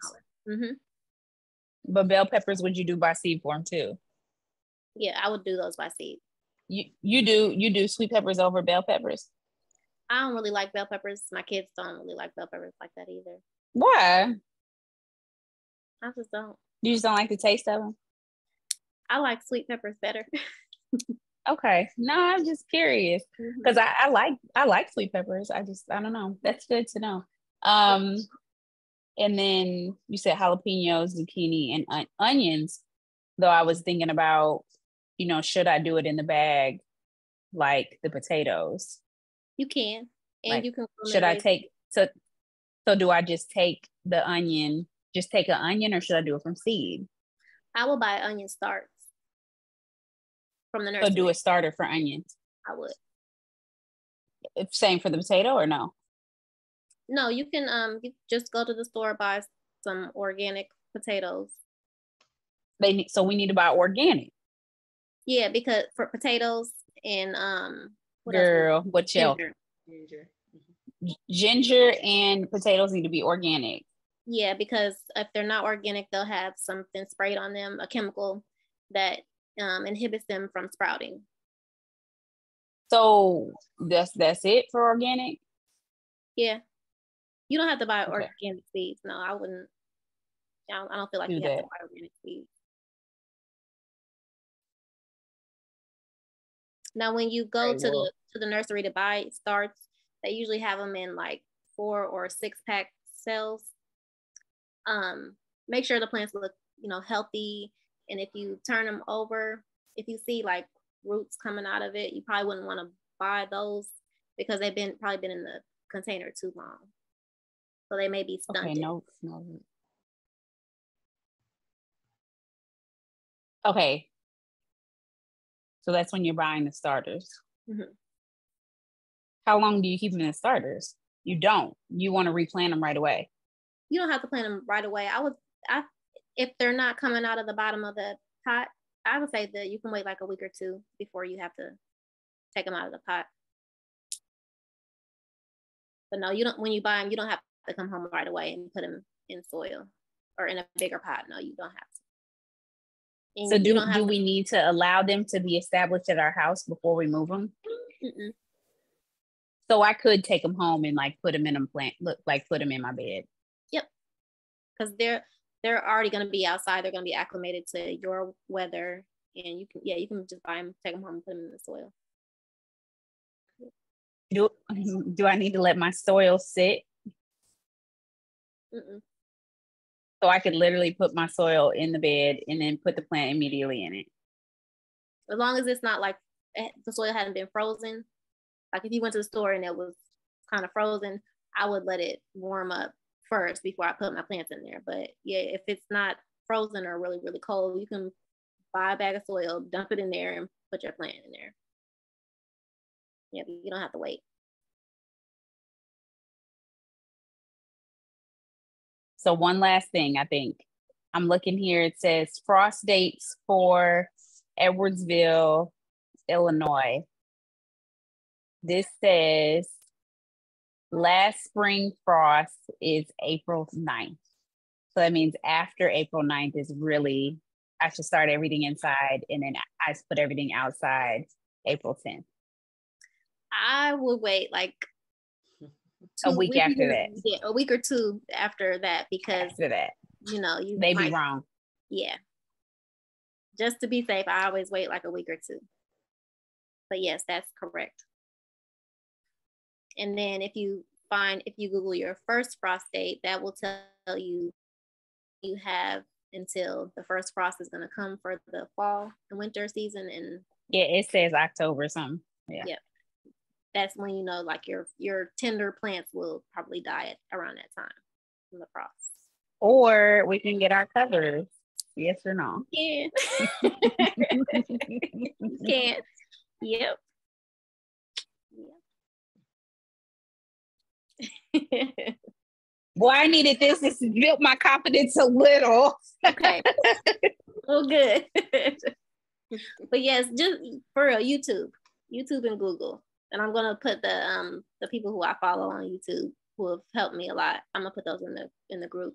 But bell peppers, would you do by seed form too? Yeah, I would do those by seed. You do sweet peppers over bell peppers? I don't really like bell peppers. My kids don't really like bell peppers like that either. Why? I just don't. You just don't like the taste of them? I like sweet peppers better. Okay. No, I'm just curious because I like sweet peppers. I don't know. That's good to know. And then you said jalapenos, zucchini, and onions. Though I was thinking about, should I do it in the bag like the potatoes? You can, and like, you can. Should I take so do I just take the onion? Just take an onion, or should I do it from seed? I will buy onion starts from the nursery. So do a starter for onions. I would. Same for the potato, or no? No, you can you just go to the store, buy some organic potatoes. So we need to buy organic. Yeah, because for potatoes and what else? Ginger and potatoes need to be organic. Yeah, because if they're not organic, they'll have something sprayed on them, a chemical that inhibits them from sprouting. So that's it for organic? Yeah. You don't have to buy organic seeds. No, I wouldn't. I don't feel like you have to buy organic seeds. Now, when you go to the nursery to buy starts, they usually have them in like 4 or 6 pack cells. Make sure the plants look, healthy. And if you turn them over, if you see like roots coming out of it, you probably wouldn't want to buy those because they've probably been in the container too long. So they may be stunted. Okay, no. Okay. So that's when you're buying the starters. Mm-hmm. How long do you keep them in starters? You don't. You want to replant them right away. you don't have to plant them right away. If they're not coming out of the bottom of the pot, I would say that you can wait like a week or two before you have to take them out of the pot. But no, you don't. When you buy them, you don't have to come home right away and put them in soil or in a bigger pot. No, you don't have to. And so do we need to allow them to be established at our house before we move them? Mm-mm. So I could take them home and like put them in a plant, put them in my bed. Yep, because they're already going to be outside. They're going to be acclimated to your weather, and you can just buy them, take them home, and put them in the soil. Do I need to let my soil sit? Mm-mm. So I could literally put my soil in the bed and then put the plant immediately in it. As long as it's not like the soil hadn't been frozen. Like if you went to the store and it was kind of frozen, I would let it warm up first before I put my plants in there. But yeah, if it's not frozen or really, really cold, you can buy a bag of soil, dump it in there, and put your plant in there. Yeah, you don't have to wait. So one last thing, I think. I'm looking here. It says frost dates for Edwardsville, Illinois. This says last spring frost is April 9th. So that means after April 9th is really, I should start everything inside and then I put everything outside April 10th. I would wait like a week after that. Yeah, a week or two after that, because after that, you know, you may be wrong. Yeah. Just to be safe, I always wait like a week or two. But yes, that's correct. And then if you Google your first frost date, that will tell you have until the first frost is going to come for the fall and winter season. And yeah, it says October something. Yeah. Yep. That's when you know, like your tender plants will probably die around that time from the frost. Or we can get our covers. Yes or no? Yeah. Can't. Yep. Boy, I needed this. This built my confidence a little. Okay. Well, good. But yes, just for real, YouTube and Google. And I'm gonna put the people who I follow on YouTube who have helped me a lot. I'm gonna put those in the group.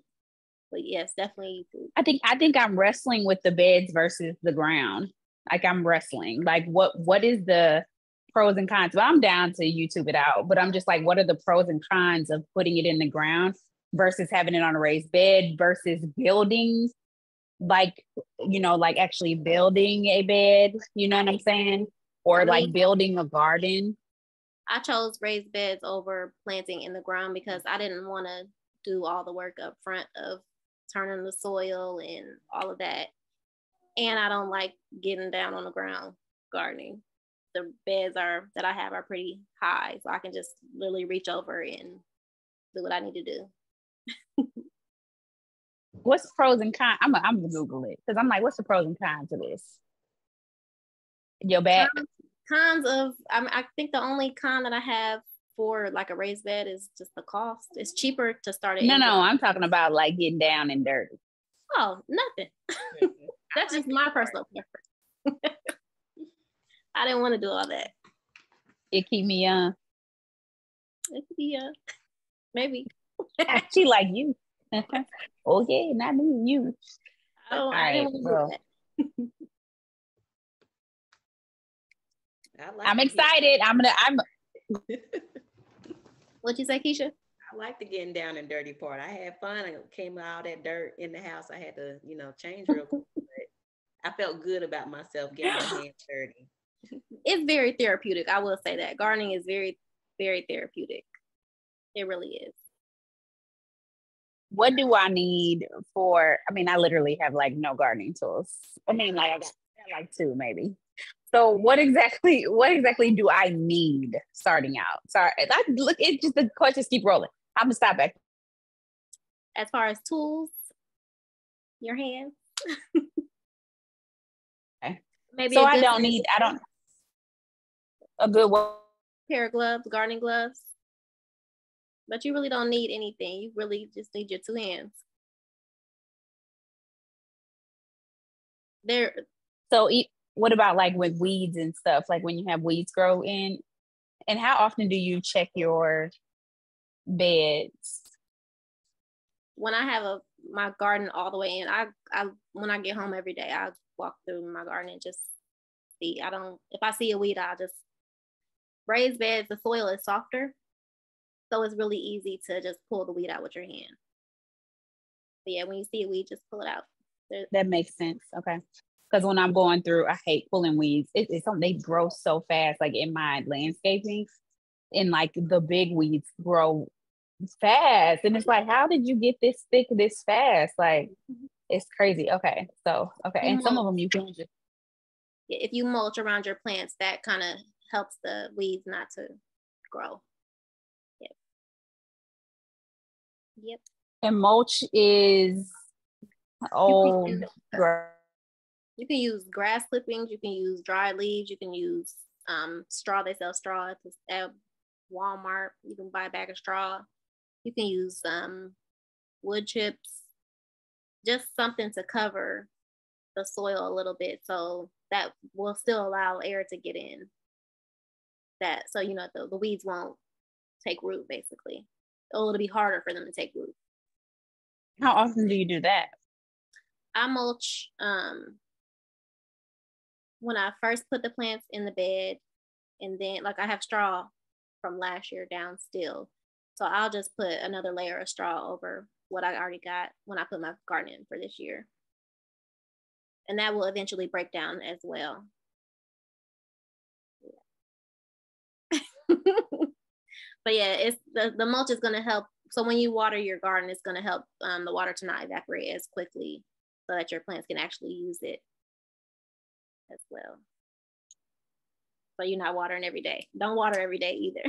But yes, definitely YouTube. I think I'm wrestling with the beds versus the ground. Like I'm wrestling. Like what is the pros and cons? But I'm down to YouTube it out. But I'm just like, what are the pros and cons of putting it in the ground versus having it on a raised bed versus building, like, you know, like actually building a bed, you know what I'm saying? Or like building a garden. I chose raised beds over planting in the ground because I didn't want to do all the work up front of turning the soil and all of that. And I don't like getting down on the ground gardening. The beds that I have are pretty high, so I can just literally reach over and do what I need to do. What's the pros and cons? I'm gonna Google it because I'm like, what's the pros and cons of this? Your back. Cons of, I think the only con that I have for like a raised bed is just the cost. It's cheaper to start it. No, I'm talking about like getting down and dirty. Oh, nothing. That's just my personal preference. I didn't want to do all that. It keep me young. It could be young. Maybe. She like you. Oh yeah, not me, you. Oh, I didn't want to do that. I'm excited. I'm What you say, Keisha? I like the getting down and dirty part. I had fun. I came out that dirt in the house. I had to, change real quick. But I felt good about myself getting my hands dirty. It's very therapeutic. I will say that gardening is very, very therapeutic. It really is. What do I need for? I mean, I literally have like no gardening tools. I mean, like I got like two maybe. So what exactly do I need starting out? Sorry, it's just the questions keep rolling. I'm gonna stop back. As far as tools, your hands. Okay. Maybe so I don't a good pair of gloves, gardening gloves. But you really don't need anything. You really just need your 2 hands. There. So what about like with weeds and stuff? Like when you have weeds grow in, and how often do you check your beds? When I have my garden all the way in, I when I get home every day, I walk through my garden and just see. If I see a weed, I'll just raised beds. The soil is softer, so it's really easy to just pull the weed out with your hand. But yeah, when you see a weed, just pull it out. That makes sense. Okay. Because when I'm going through, I hate pulling weeds. It's something, they grow so fast, like in my landscaping, and like the big weeds grow fast. And it's like, how did you get this thick this fast? Like, it's crazy. Okay. So, okay. And some of them you can just. If you mulch around your plants, that kind of helps the weeds not to grow. Yep. Yep. And mulch is you can use grass clippings, you can use dried leaves, you can use straw. They sell straw at Walmart. You can buy a bag of straw. You can use wood chips, just something to cover the soil a little bit, so that will still allow air to get in. So the weeds won't take root, basically. It'll be harder for them to take root. How often do you do that? I mulch when I first put the plants in the bed, and then like I have straw from last year down still. So I'll just put another layer of straw over what I already got when I put my garden in for this year. And that will eventually break down as well. Yeah. But yeah, it's the mulch is going to help. So when you water your garden, it's going to help the water to not evaporate as quickly, so that your plants can actually use it as well. So you're not watering every day. Don't water every day either.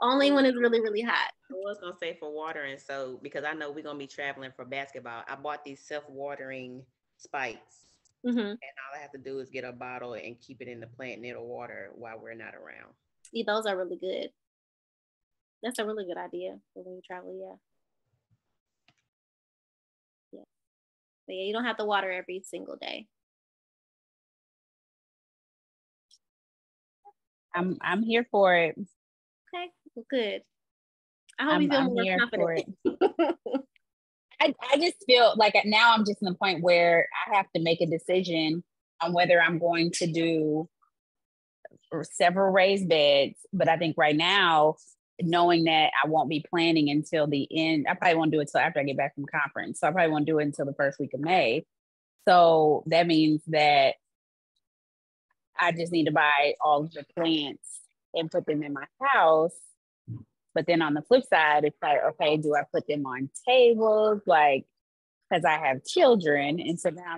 Only when it's really, really hot. I was going to say for watering, so because I know we're going to be traveling for basketball, I bought these self-watering spikes. Mm-hmm. And all I have to do is get a bottle and keep it in the plant, and it'll water while we're not around. See, those are really good. That's a really good idea for when you travel, yeah. Yeah. But yeah, you don't have to water every single day. I'm here for it. Okay, well, good. I hope you feel more confident. I just feel like now I'm just in the point where I have to make a decision on whether I'm going to do several raised beds. But I think right now, knowing that I won't be planning until the end, I probably won't do it until after I get back from conference. So I probably won't do it until the first week of May. So that means that I just need to buy all of the plants and put them in my house. But then on the flip side, it's like, okay, do I put them on tables? Like, because I have children. And so now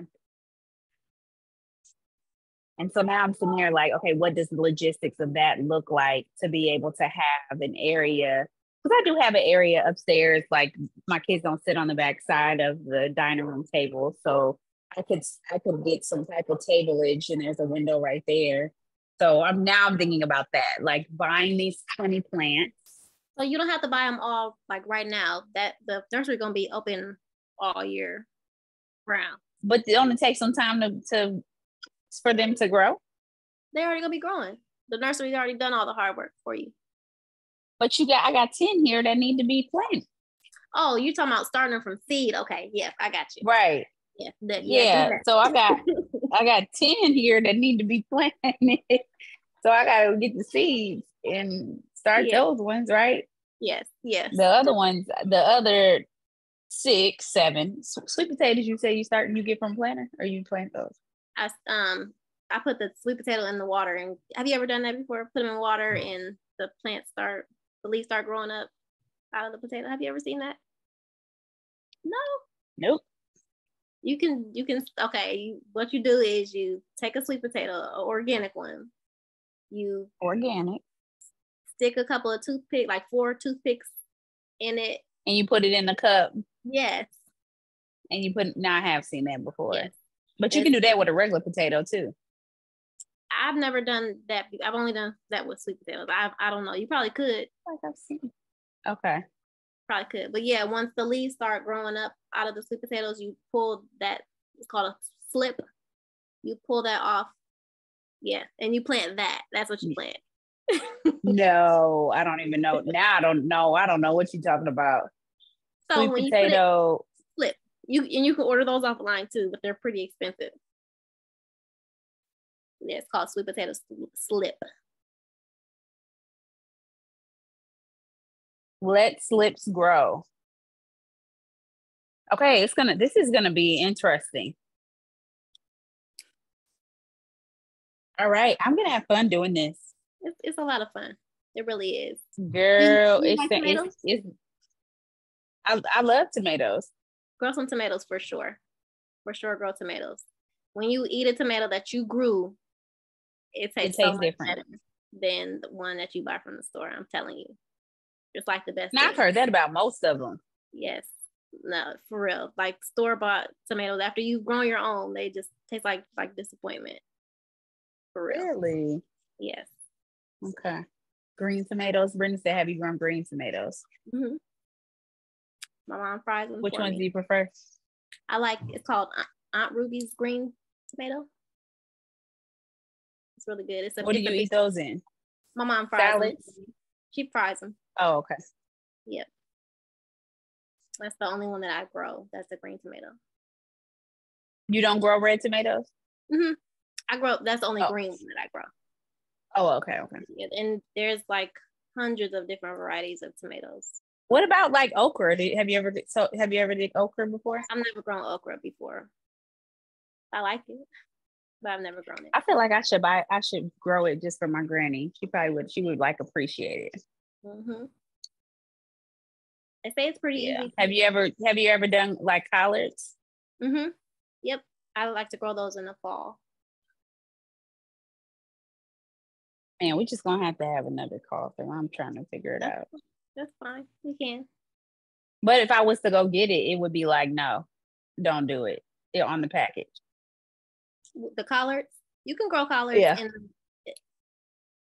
I'm sitting here like, okay, what does the logistics of that look like to be able to have an area? Because I do have an area upstairs, like my kids don't sit on the back side of the dining room table. So I could get some type of tableage, and there's a window right there. So I'm thinking about that, like buying these 20 plants. So you don't have to buy them all like right now. That the nursery gonna be open all year round. But it only takes some time for them to grow. They're already gonna be growing. The nursery's already done all the hard work for you. But I got 10 here that need to be planted. Oh, you're talking about starting them from seed. Okay, yeah, I got you. Right. Yeah. So I got 10 here that need to be planted. So I gotta get the seeds and start those ones, right? Yes. The other ones, the other 6, 7 sweet potatoes. You say you get from planter, or you plant those? I put the sweet potato in the water. And have you ever done that before? Put them in water and the leaves start growing up out of the potato. Have you ever seen that? No. Nope. You can okay. What you do is you take a sweet potato, an organic one. Organic. Stick a couple of toothpicks, like 4 toothpicks in it. And you put it in the cup. Yes. And you now I have seen that before. Yes. But you can do that with a regular potato too. I've never done that. I've only done that with sweet potatoes. I don't know. You probably could. Like I've seen. Okay. Probably could. But yeah, once the leaves start growing up out of the sweet potatoes, you pull that, it's called a slip. You pull that off. Yeah. And you plant that. That's what you plant. No, I don't even know. Now I don't know. I don't know what you're talking about. So Sweet when potato. you slip, you can order those offline too, but they're pretty expensive. Yeah, it's called sweet potato slip. Let slips grow. Okay, this is gonna be interesting. All right, I'm gonna have fun doing this. It's a lot of fun. It really is. Girl, you like tomatoes? I love tomatoes. Grow some tomatoes for sure. For sure, grow tomatoes. When you eat a tomato that you grew, it tastes so much different better than the one that you buy from the store. I'm telling you. It's like the best. Now, I've heard that about most of them. Yes. No, for real. Like store-bought tomatoes, after you've grown your own, they just taste like disappointment. For real. Really? Yes. Okay. Green tomatoes. Brenda said, have you grown green tomatoes? Mm-hmm. My mom fries them. Which ones do you prefer? I like, it's called Aunt Ruby's green tomato. It's really good. What do you eat those in? My mom fries salads? them. She fries them. Oh, okay. Yep. That's the only one that I grow. That's a green tomato. You don't grow red tomatoes? Mm-hmm. That's the only green one that I grow. Oh, okay. Yeah, and there's like hundreds of different varieties of tomatoes. What about like okra? Have you ever did okra before? I've never grown okra before. I like it, but I've never grown it. I feel like I should grow it just for my granny. She would like appreciate it. Mm-hmm. They say it's pretty easy. Have you ever done like collards? Mm-hmm. Yep. I like to grow those in the fall. Man, we're just gonna have to have another call through. I'm trying to figure it out. That's fine. We can. But if I was to go get it, it would be like, no, don't do it. They're on the package. The collards, you can grow collards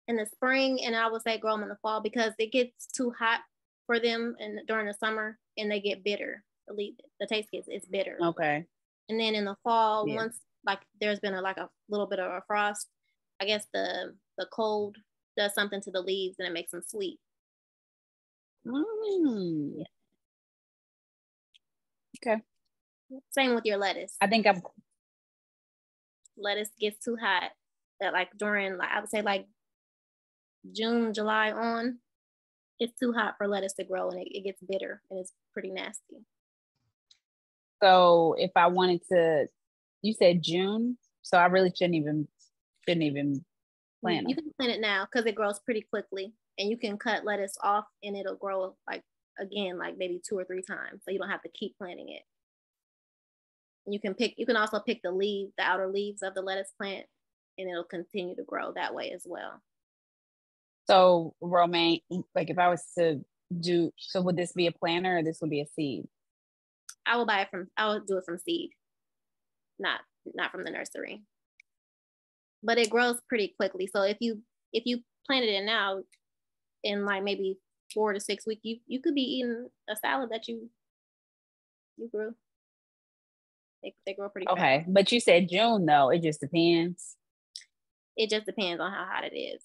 in the spring, and I would say grow them in the fall because it gets too hot for them and during the summer, and they get bitter. The taste it's bitter. Okay. And then in the fall, once like there's been a little bit of a frost, I guess the cold does something to the leaves and it makes them sweet. Yeah. Okay. Same with your lettuce. I think lettuce gets too hot that like during I would say like June, July on, it's too hot for lettuce to grow and it gets bitter and it's pretty nasty. So if I wanted to, you said June, so I really shouldn't even plant it. You can plant it now because it grows pretty quickly, and you can cut lettuce off and it'll grow like maybe 2 or 3 times, so you don't have to keep planting it. And you can also pick the outer leaves of the lettuce plant, and it'll continue to grow that way as well. So Romaine, like if I was to would this be a planter or this would be a seed? I would do it from seed, not from the nursery. But it grows pretty quickly. So if you planted it now, in like maybe 4 to 6 weeks, you could be eating a salad that you grew. They grow pretty fast. Okay, but you said June though. It just depends. It just depends on how hot it is.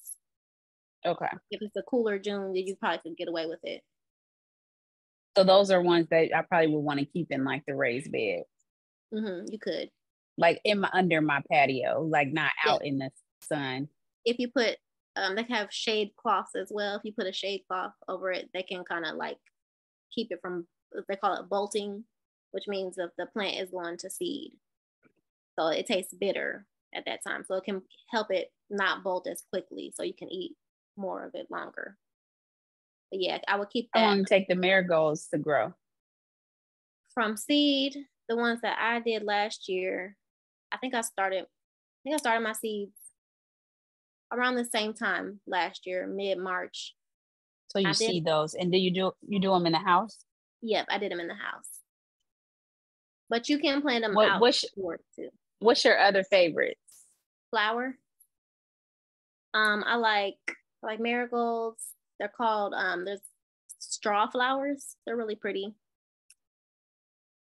Okay. If it's a cooler June, then you probably could get away with it. So those are ones that I probably would want to keep in like the raised bed. Mm-hmm, you could. Like under my patio, like not out in the sun. If you put, they have shade cloths as well. If you put a shade cloth over it, they can kind of like keep it from, they call it bolting, which means that the plant is going to seed. So it tastes bitter at that time. So it can help it not bolt as quickly so you can eat more of it longer. But yeah, I would keep that. How long does it take the marigolds to grow? From seed, the ones that I did last year, I think I started my seeds around the same time last year, mid-March. So you see those, and then you do them in the house? Yep, I did them in the house. But you can plant them out too. What's your other favorites? Flower. I like marigolds. They're called there's straw flowers. They're really pretty.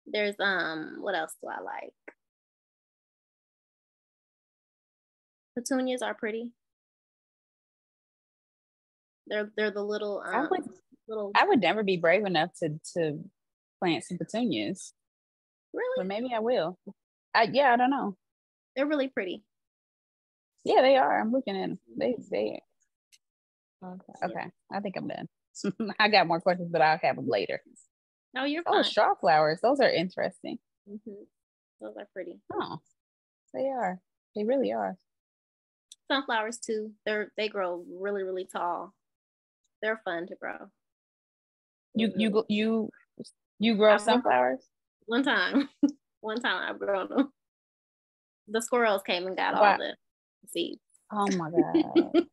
There's what else do I like? Petunias are pretty. They're the little I would never be brave enough to plant some petunias. Really? But maybe I will. I don't know. They're really pretty. Yeah, they are. I'm looking at them. They okay. I think I'm done. I got more questions, but I'll have them later. No, you're fine. Oh, straw flowers. Those are interesting. Those are pretty. Oh, they are. They really are. Sunflowers too. They grow really, really tall. They're fun to grow. You grow sunflowers? One time I've grown them. The squirrels came and got all the seeds. Oh my God.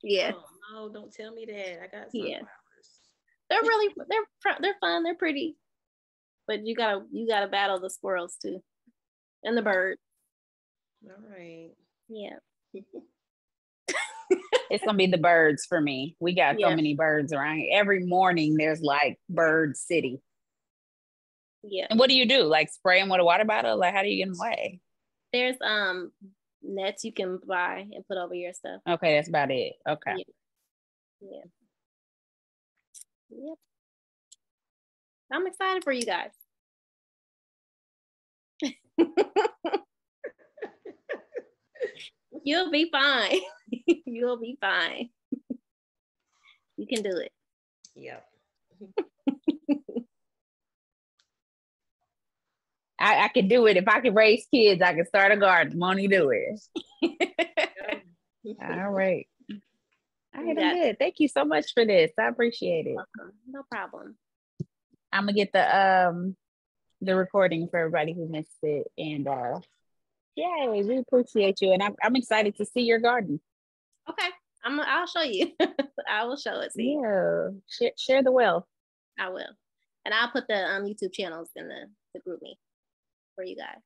Yeah. Oh, no, don't tell me that. I got sunflowers. They're really they're fun. They're pretty, but you gotta battle the squirrels too, and the birds. All right. Yeah. It's gonna be the birds for me. We got so many birds around here. Every morning there's like bird city. Yeah. And what do you do? Like spray them with a water bottle? Like how do you get them away? There's nets you can buy and put over your stuff. Okay, that's about it. Okay. Yeah. Yep. I'm excited for you guys. You'll be fine. You'll be fine. You can do it. Yep. I can do it. If I can raise kids, I can start a garden. Won't you do it? All right. All right, I'm good. Thank you so much for this. I appreciate it. Welcome. No problem. I'm gonna get the recording for everybody who missed it, and yay, we appreciate you, and I'm excited to see your garden. Okay, I'll show you. I will show it to you. Yeah, share the wealth. I will, and I'll put the YouTube channels in the group me for you guys.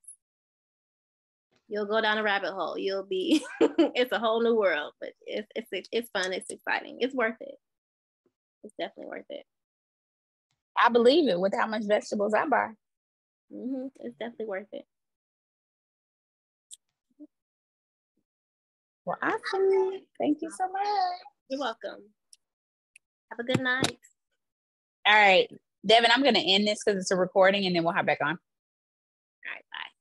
You'll go down a rabbit hole. You'll be it's a whole new world, but it's fun. It's exciting. It's worth it. It's definitely worth it. I believe it with how much vegetables I buy. It's definitely worth it. Well, awesome. Thank you so much. You're welcome. Have a good night. All right, Devin, I'm going to end this because it's a recording and then we'll hop back on. All right, bye.